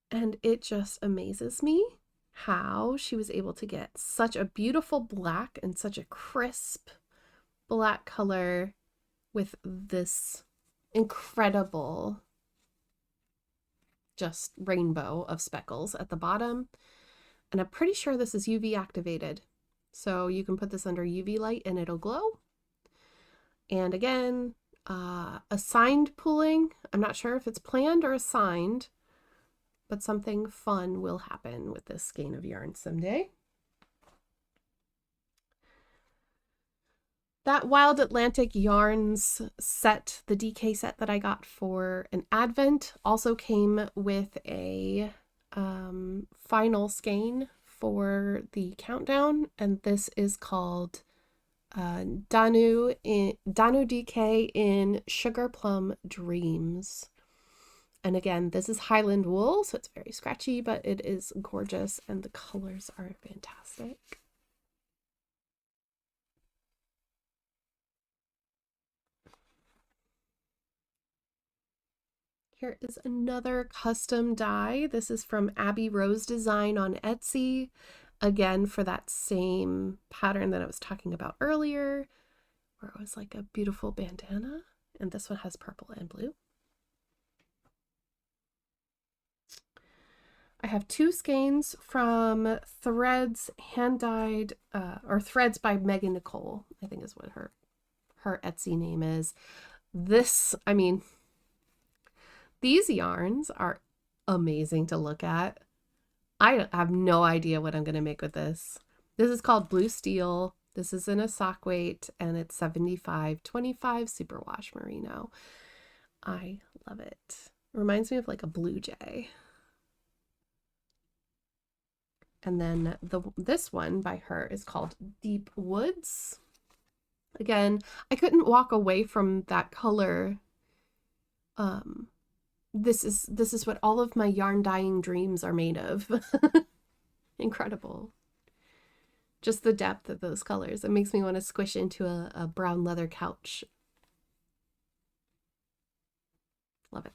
Speaker 1: And it just amazes me how she was able to get such a beautiful black and such a crisp black color with this incredible just rainbow of speckles at the bottom. And I'm pretty sure this is UV activated. So you can put this under UV light and it'll glow. And again, assigned pooling. I'm not sure if it's planned or assigned, but something fun will happen with this skein of yarn someday. That Wild Atlantic Yarns set, the DK set that I got for an advent, also came with a final skein for the countdown, and this is called Danu DK in Sugar Plum Dreams. And again, this is Highland wool, so it's very scratchy, but it is gorgeous, and the colors are fantastic. Here is another custom die. This is from Abby Rose Design on Etsy. Again, for that same pattern that I was talking about earlier, where it was like a beautiful bandana. And this one has purple and blue. I have two skeins from Threads hand dyed, or Threads by Megan Nicole, I think is what her Etsy name is. This, I mean, these yarns are amazing to look at. I have no idea what I'm going to make with this. This is called Blue Steel. This is in a sock weight, and it's 75/25 superwash merino. I love it. It reminds me of like a blue jay. And then this one by her is called Deep Woods. Again, I couldn't walk away from that color. This is what all of my yarn dyeing dreams are made of. Incredible. Just the depth of those colors. It makes me want to squish into a brown leather couch. Love it.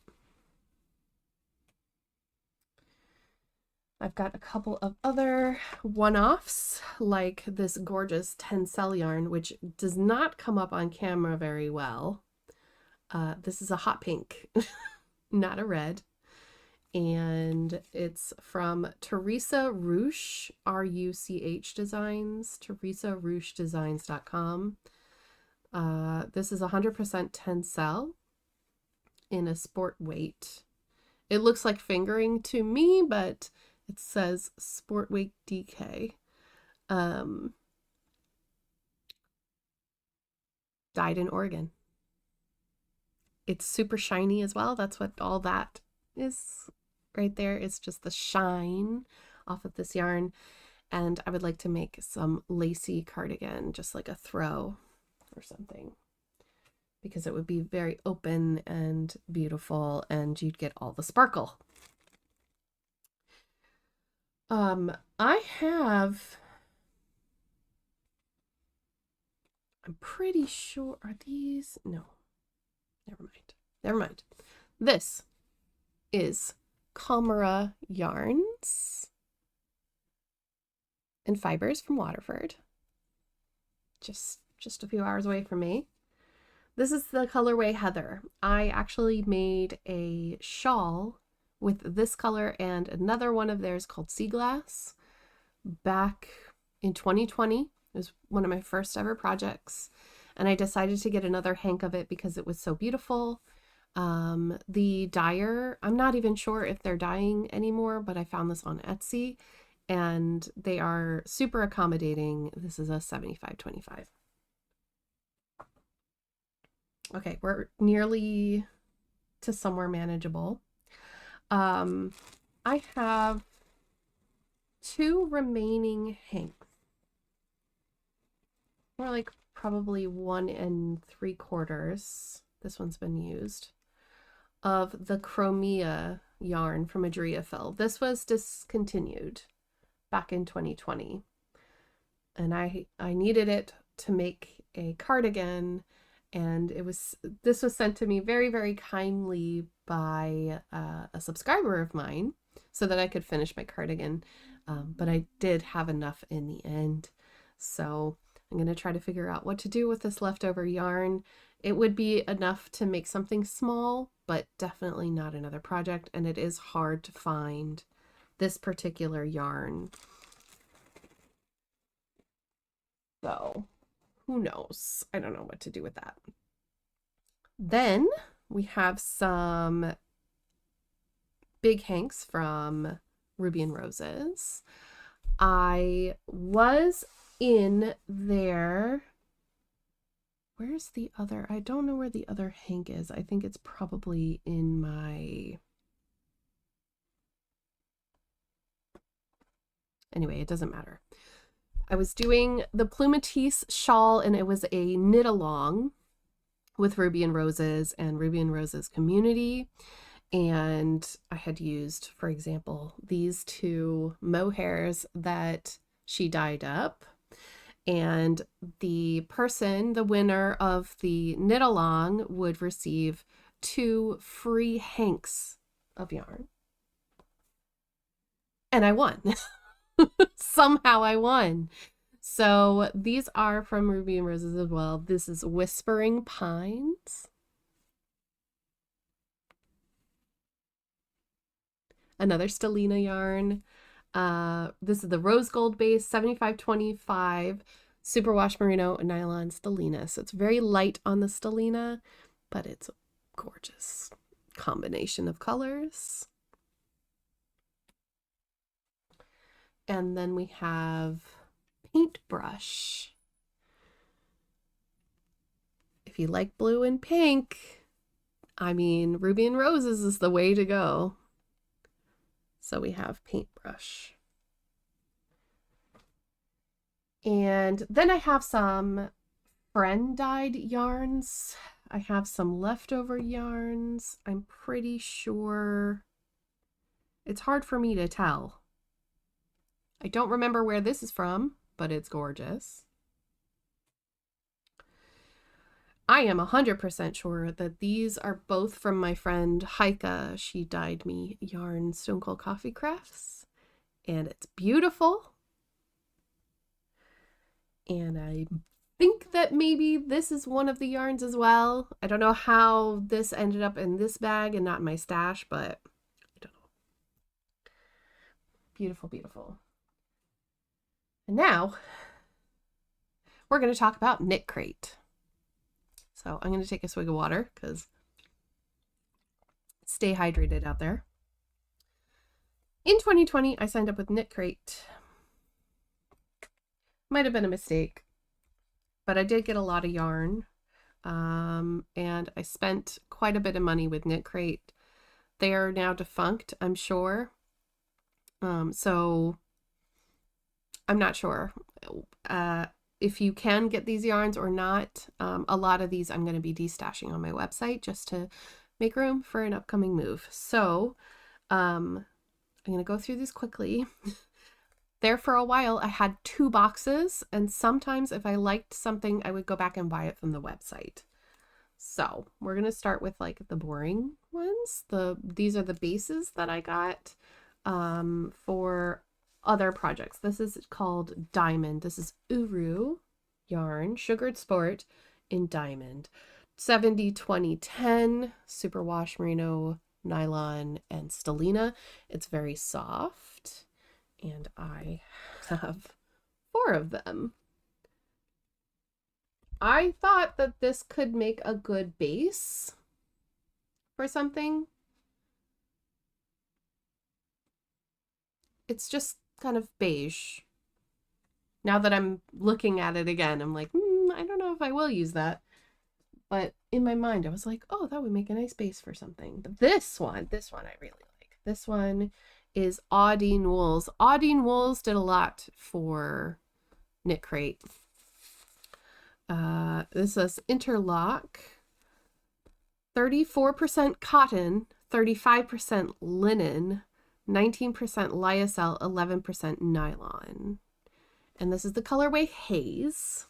Speaker 1: I've got a couple of other one-offs, like this gorgeous tencel yarn, which does not come up on camera very well. This is a hot pink, not a red. And it's from Teresa Ruch, R-U-C-H Designs, teresaruchdesigns.com. This is 100% tencel in a sport weight. It looks like fingering to me, but it says sport weight DK. Dyed in Oregon. It's super shiny as well. That's what all that is right there. It's just the shine off of this yarn. And I would like to make some lacy cardigan, just like a throw or something, because it would be very open and beautiful and you'd get all the sparkle. I'm pretty sure, are these? No, never mind. This is Comera yarns and fibers from Waterford. Just a few hours away from me. This is the colorway Heather. I actually made a shawl with this color and another one of theirs called Sea Glass back in 2020. It was one of my first ever projects, and I decided to get another hank of it because it was so beautiful. The dyer, I'm not even sure if they're dyeing anymore, but I found this on Etsy and they are super accommodating. This is a 75/25. Okay, we're nearly to somewhere manageable. I have 2 remaining hanks. More like probably 1 3/4. This one's been used. Of the Chromia yarn from Adriaphil. This was discontinued back in 2020. And I needed it to make a cardigan, and this was sent to me very, very kindly by a subscriber of mine so that I could finish my cardigan. But I did have enough in the end. So I'm going to try to figure out what to do with this leftover yarn. It would be enough to make something small, but definitely not another project. And it is hard to find this particular yarn. So who knows? I don't know what to do with that. Then we have some big hanks from Ruby and Roses. I was in their where's the other? I don't know where the other hank is. I think it's probably in my... Anyway, it doesn't matter. I was doing the Plumatisse shawl, and it was a knit along with Ruby and Roses and Ruby and Roses community. And I had used, for example, these two mohairs that she dyed up. And the person, the winner of the knit along, would receive 2 free hanks of yarn. And I won. Somehow I won. So these are from Ruby and Roses as well. This is Whispering Pines. Another Stellina yarn. This is the rose gold base, 7525 superwash merino nylon Stellina. So it's very light on the Stellina, but it's a gorgeous combination of colors. And then we have Paintbrush. If you like blue and pink, I mean, Ruby and Roses is the way to go. So we have Paintbrush. And then I have some friend dyed yarns. I have some leftover yarns. I'm pretty sure it's hard for me to tell. I don't remember where this is from, but it's gorgeous. I am 100% sure that these are both from my friend Heike. She dyed me yarn Stone Cold Coffee Crafts, and it's beautiful. And I think that maybe this is one of the yarns as well. I don't know how this ended up in this bag and not in my stash, but I don't know. Beautiful, beautiful. And now we're going to talk about Knitcrate. So I'm going to take a swig of water because stay hydrated out there. In 2020, I signed up with Knitcrate. Might have been a mistake, but I did get a lot of yarn. And I spent quite a bit of money with Knitcrate. They are now defunct, I'm sure. So I'm not sure if you can get these yarns or not. A lot of these I'm going to be destashing on my website just to make room for an upcoming move. So I'm going to go through these quickly. There for a while, I had 2 boxes, and sometimes if I liked something, I would go back and buy it from the website. So we're going to start with like the boring ones. These are the bases that I got for other projects. This is called Diamond. This is Uru yarn, Sugared Sport in Diamond. 70-20-10 superwash merino nylon and Stellina. It's very soft, and I have 4 of them. I thought that this could make a good base for something. It's just kind of beige. Now that I'm looking at it again, I'm like, I don't know if I will use that. But in my mind, I was like, oh, that would make a nice base for something. But this one I really like. This one is Audine Wools. Audine Wools did a lot for Knitcrate. This is interlock, 34% cotton, 35% linen, 19% lyocell, 11% nylon. And this is the colorway Haze.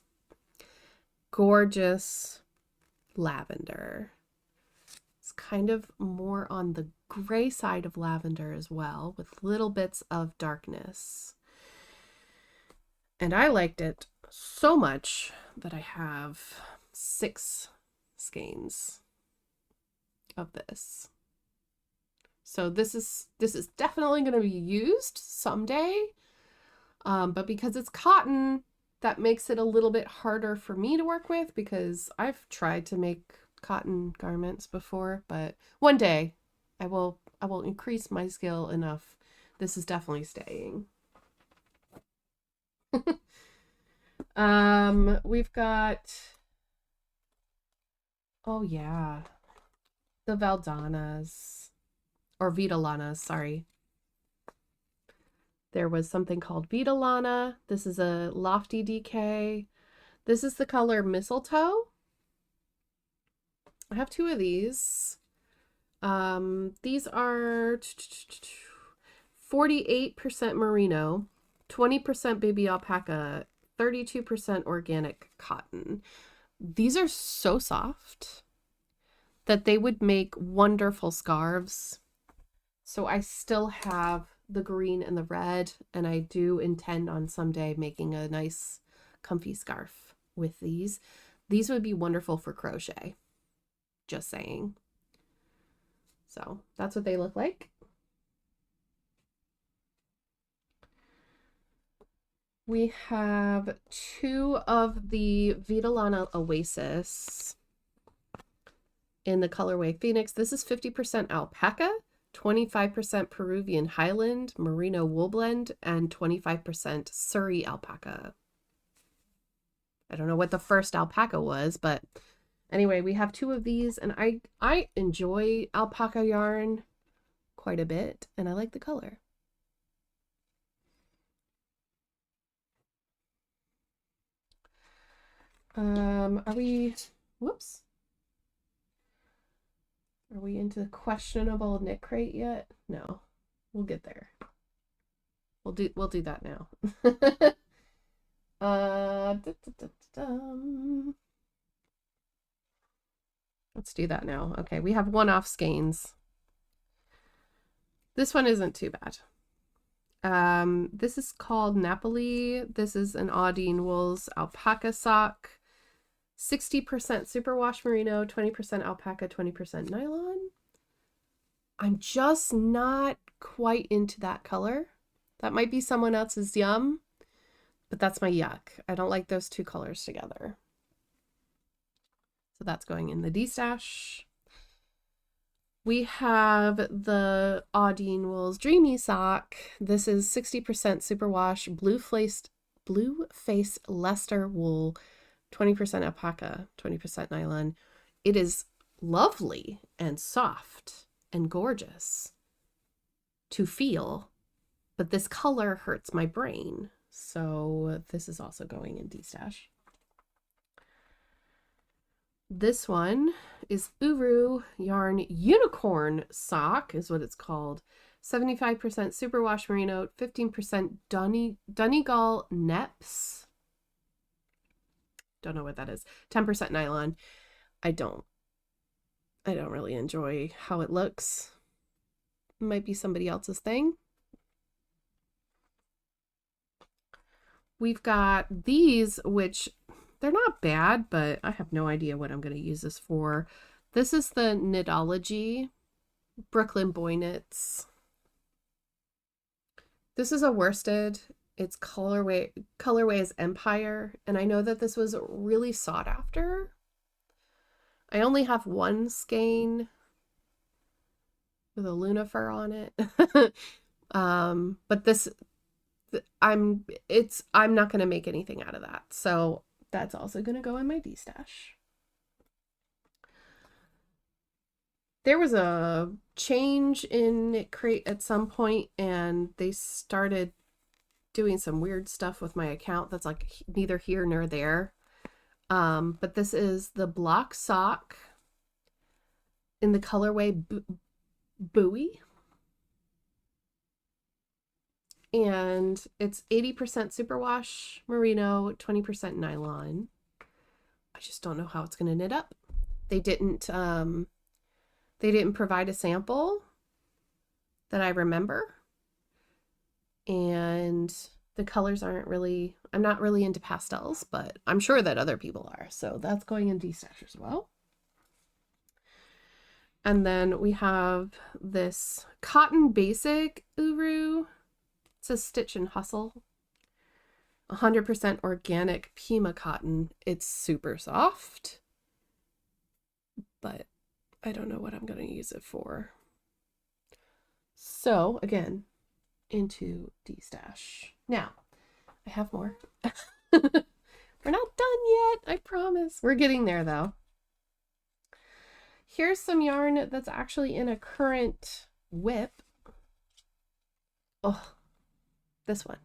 Speaker 1: Gorgeous lavender. It's kind of more on the gray side of lavender as well, with little bits of darkness. And I liked it so much that I have 6 skeins of this. So this is definitely going to be used someday, but because it's cotton, that makes it a little bit harder for me to work with, because I've tried to make cotton garments before, but one day I will increase my skill enough. This is definitely staying. We've got Oh yeah. The Valdanas. Or Vitalanas, sorry. There was something called Vitalana. This is a Lofty DK. This is the color Mistletoe. I have two of these. These are 48% merino, 20% baby alpaca, 32% organic cotton. These are so soft that they would make wonderful scarves. So I still have the green and the red, and I do intend on someday making a nice comfy scarf with these. These would be wonderful for crochet. Just saying. So that's what they look like. We have two of the Vitalana Oasis in the colorway Phoenix. This is 50% alpaca, 25% Peruvian Highland, merino wool blend, and 25% Surrey alpaca. I don't know what the first alpaca was, but anyway, we have two of these, and I enjoy alpaca yarn quite a bit, and I like the color. Are we, whoops. Are we into questionable Knitcrate yet? No, we'll get there. We'll do that now. Let's do that now. Okay, we have one-off skeins. This one isn't too bad. This is called Napoli. This is an Audine Wools alpaca sock. 60% superwash merino, 20% alpaca, 20% nylon. I'm just not quite into that color. That might be someone else's yum, but that's my yuck. I don't like those two colors together. So that's going in the D-stash. We have the Audine Wools Dreamy Sock. This is 60% superwash, blue face Leicester wool, 20% alpaca, 20% nylon. It is lovely and soft and gorgeous to feel, but this color hurts my brain. So this is also going in D-stash. This one is Uru Yarn Unicorn Sock is what it's called. 75% superwash merino, 15% Donegal Neps. Don't know what that is. 10% nylon. I don't really enjoy how it looks. It might be somebody else's thing. We've got these, which they're not bad, but I have no idea what I'm going to use this for. This is the Knitology Brooklyn Boy Knits. This is a worsted. Its colorway is Empire, and I know that this was really sought after. I only have one skein with a Luna fur on it. But this I'm not going to make anything out of that. So that's also going to go in my D-stash. There was a change in Knitcrate at some point, and they started doing some weird stuff with my account that's like neither here nor there. But this is the block sock in the colorway Buoy. And it's 80% superwash merino, 20% nylon. I just don't know how it's going to knit up. They didn't provide a sample that I remember. And the colors aren't really, I'm not really into pastels, but I'm sure that other people are. So that's going in D-stash as well. And then we have this Cotton Basic Uru. It says Stitch and Hustle. 100% organic Pima cotton. It's super soft, but I don't know what I'm going to use it for. So again, into D-stash. Now, I have more. We're not done yet, I promise. We're getting there though. Here's some yarn that's actually in a current whip. Oh, this one,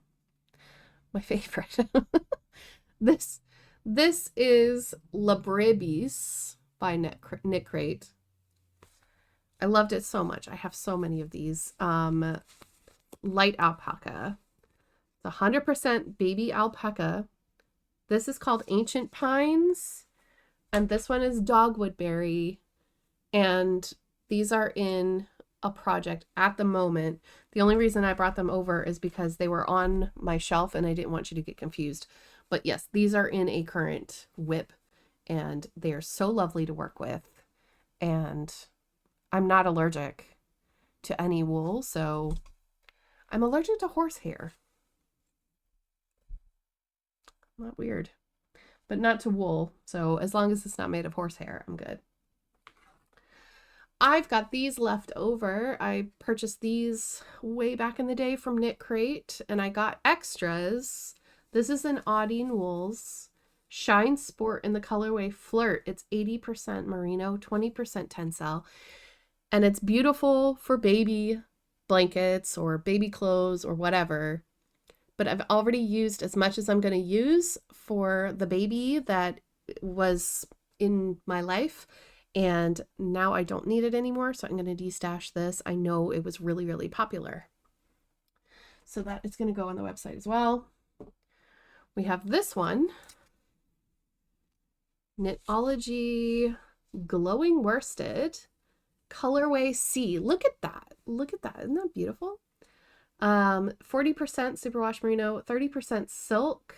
Speaker 1: my favorite. This is Labribis by Knitcrate. I loved it so much. I have so many of these. Light alpaca. The 100% baby alpaca. This is called Ancient Pines, and this one is Dogwood Berry. And these are in a project at the moment. The only reason I brought them over is because they were on my shelf and I didn't want you to get confused. But yes, these are in a current whip and they are so lovely to work with. And I'm not allergic to any wool, so I'm allergic to horsehair. Not weird, but not to wool. So as long as it's not made of horsehair, I'm good. I've got these left over. I purchased these way back in the day from Knitcrate, and I got extras. This is an Audine Wools Shine Sport in the colorway Flirt. It's 80% merino, 20% tencel, and it's beautiful for baby blankets or baby clothes or whatever. But I've already used as much as I'm going to use for the baby that was in my life. And now I don't need it anymore, so I'm going to destash this. I know it was really, really popular. So that is going to go on the website as well. We have this one. Knitology Glowing Worsted. Colorway C. Look at that. Look at that. Isn't that beautiful? 40% superwash merino, 30% silk,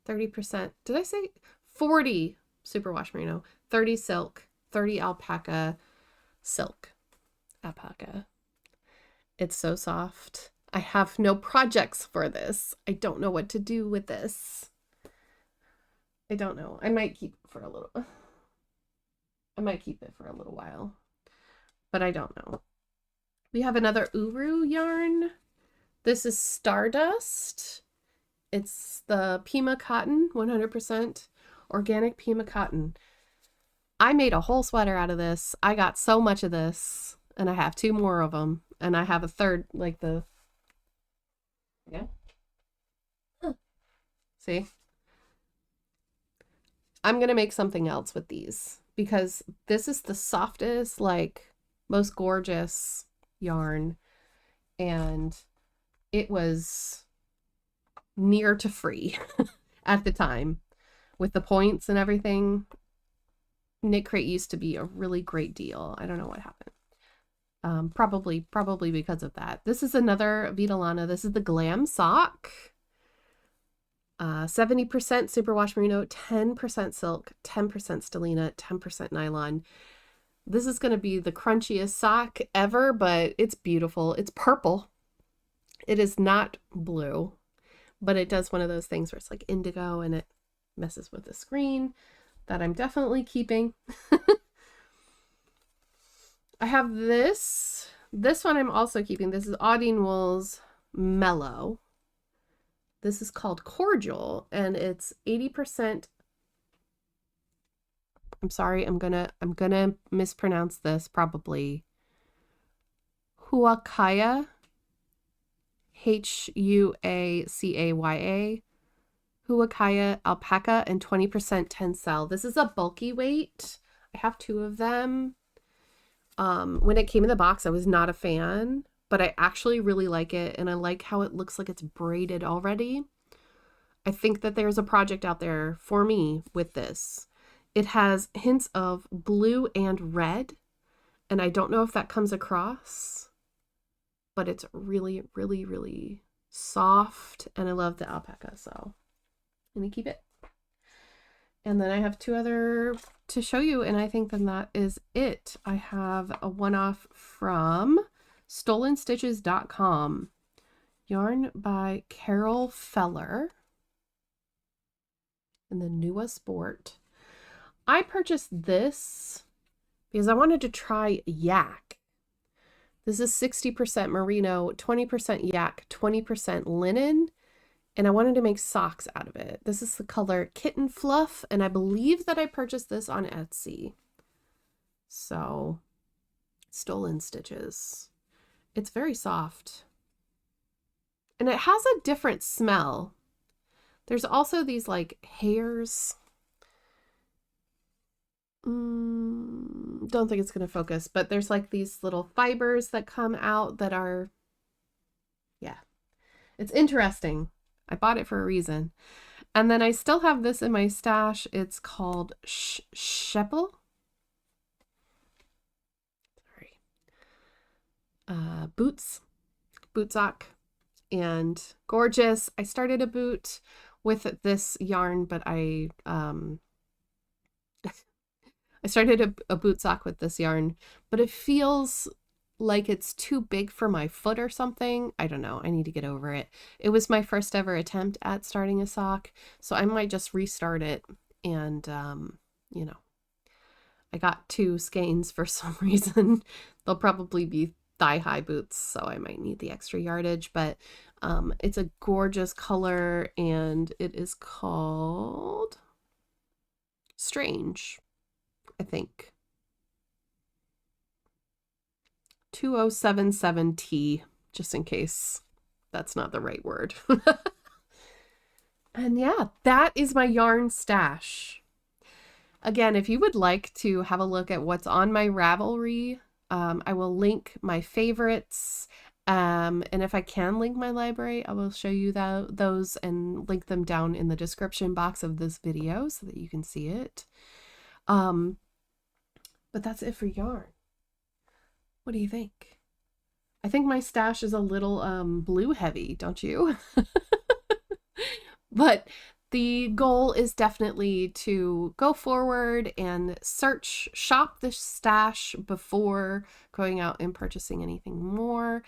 Speaker 1: 30%, did I say 40 superwash merino, 30 silk, 30 alpaca, silk, alpaca. It's so soft. I have no projects for this. I don't know what to do with this. I don't know. I might keep it for a little while, but I don't know. We have another Uru yarn. This is Stardust. It's the Pima cotton, 100% organic Pima cotton. I made a whole sweater out of this. I got so much of this, and I have 2 more of them, and I have a third, like the, yeah. See? I'm going to make something else with these because this is the softest, like, most gorgeous yarn, and it was near to free at the time with the points and everything. Knitcrate used to be a really great deal. I don't know what happened. Probably because of that. This is another Vitalana. This is the Glam Sock. 70% superwash merino, 10% silk, 10% stellina, 10% nylon. This is going to be the crunchiest sock ever, but it's beautiful. It's purple. It is not blue, but it does one of those things where it's like indigo and it messes with the screen. That I'm definitely keeping. I have this. This one I'm also keeping. This is Audine Wools Mellow. This is called Cordial, and it's 80%. I'm sorry, I'm gonna mispronounce this probably. Huacaya. Huacaya. Huacaya alpaca and 20% tencel. This is a bulky weight. I have 2 of them. When it came in the box, I was not a fan, but I actually really like it, and I like how it looks like it's braided already. I think that there's a project out there for me with this. It has hints of blue and red, and I don't know if that comes across, but it's really, really, really soft, and I love the alpaca, so let me keep it. And then I have 2 other to show you, and I think then that is it. I have a one-off from stolenstitches.com. Yarn by Carol Feller in the Nua Sport. I purchased this because I wanted to try yak. This is 60% merino, 20% yak, 20% linen. And I wanted to make socks out of it. This is the color Kitten Fluff, and I believe that I purchased this on Etsy. So stolen stitches. It's very soft. And it has a different smell. There's also these like hairs. Don't think it's going to focus, but there's like these little fibers that come out that are, yeah, it's interesting. I bought it for a reason. And then I still have this in my stash. It's called Sheppel. Sorry. Boot sock, and gorgeous. I started a boot with this yarn, but I started a boot sock with this yarn, but it feels like it's too big for my foot or something. I don't know. I need to get over it. It was my first ever attempt at starting a sock, so I might just restart it. And, you know, I got 2 skeins for some reason. They'll probably be thigh-high boots, so I might need the extra yardage, but it's a gorgeous color, and it is called Strange, I think. 2077T, just in case that's not the right word. And yeah, that is my yarn stash. Again, if you would like to have a look at what's on my Ravelry, I will link my favorites. And if I can link my library, I will show you those and link them down in the description box of this video so that you can see it. But that's it for yarn. What do you think? I think my stash is a little blue heavy, don't you? But the goal is definitely to go forward and shop the stash before going out and purchasing anything more.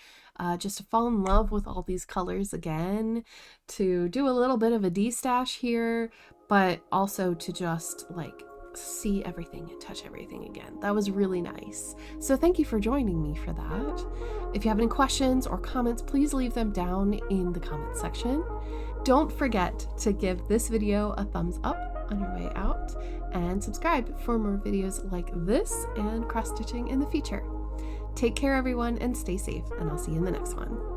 Speaker 1: Just to fall in love with all these colors again, to do a little bit of a de-stash here, but also to just like see everything and touch everything again. That was really nice. So thank you for joining me for that. If you have any questions or comments, please leave them down in the comment section. Don't forget to give this video a thumbs up on your way out and subscribe for more videos like this and cross-stitching in the future. Take care, everyone, and stay safe, and I'll see you in the next one.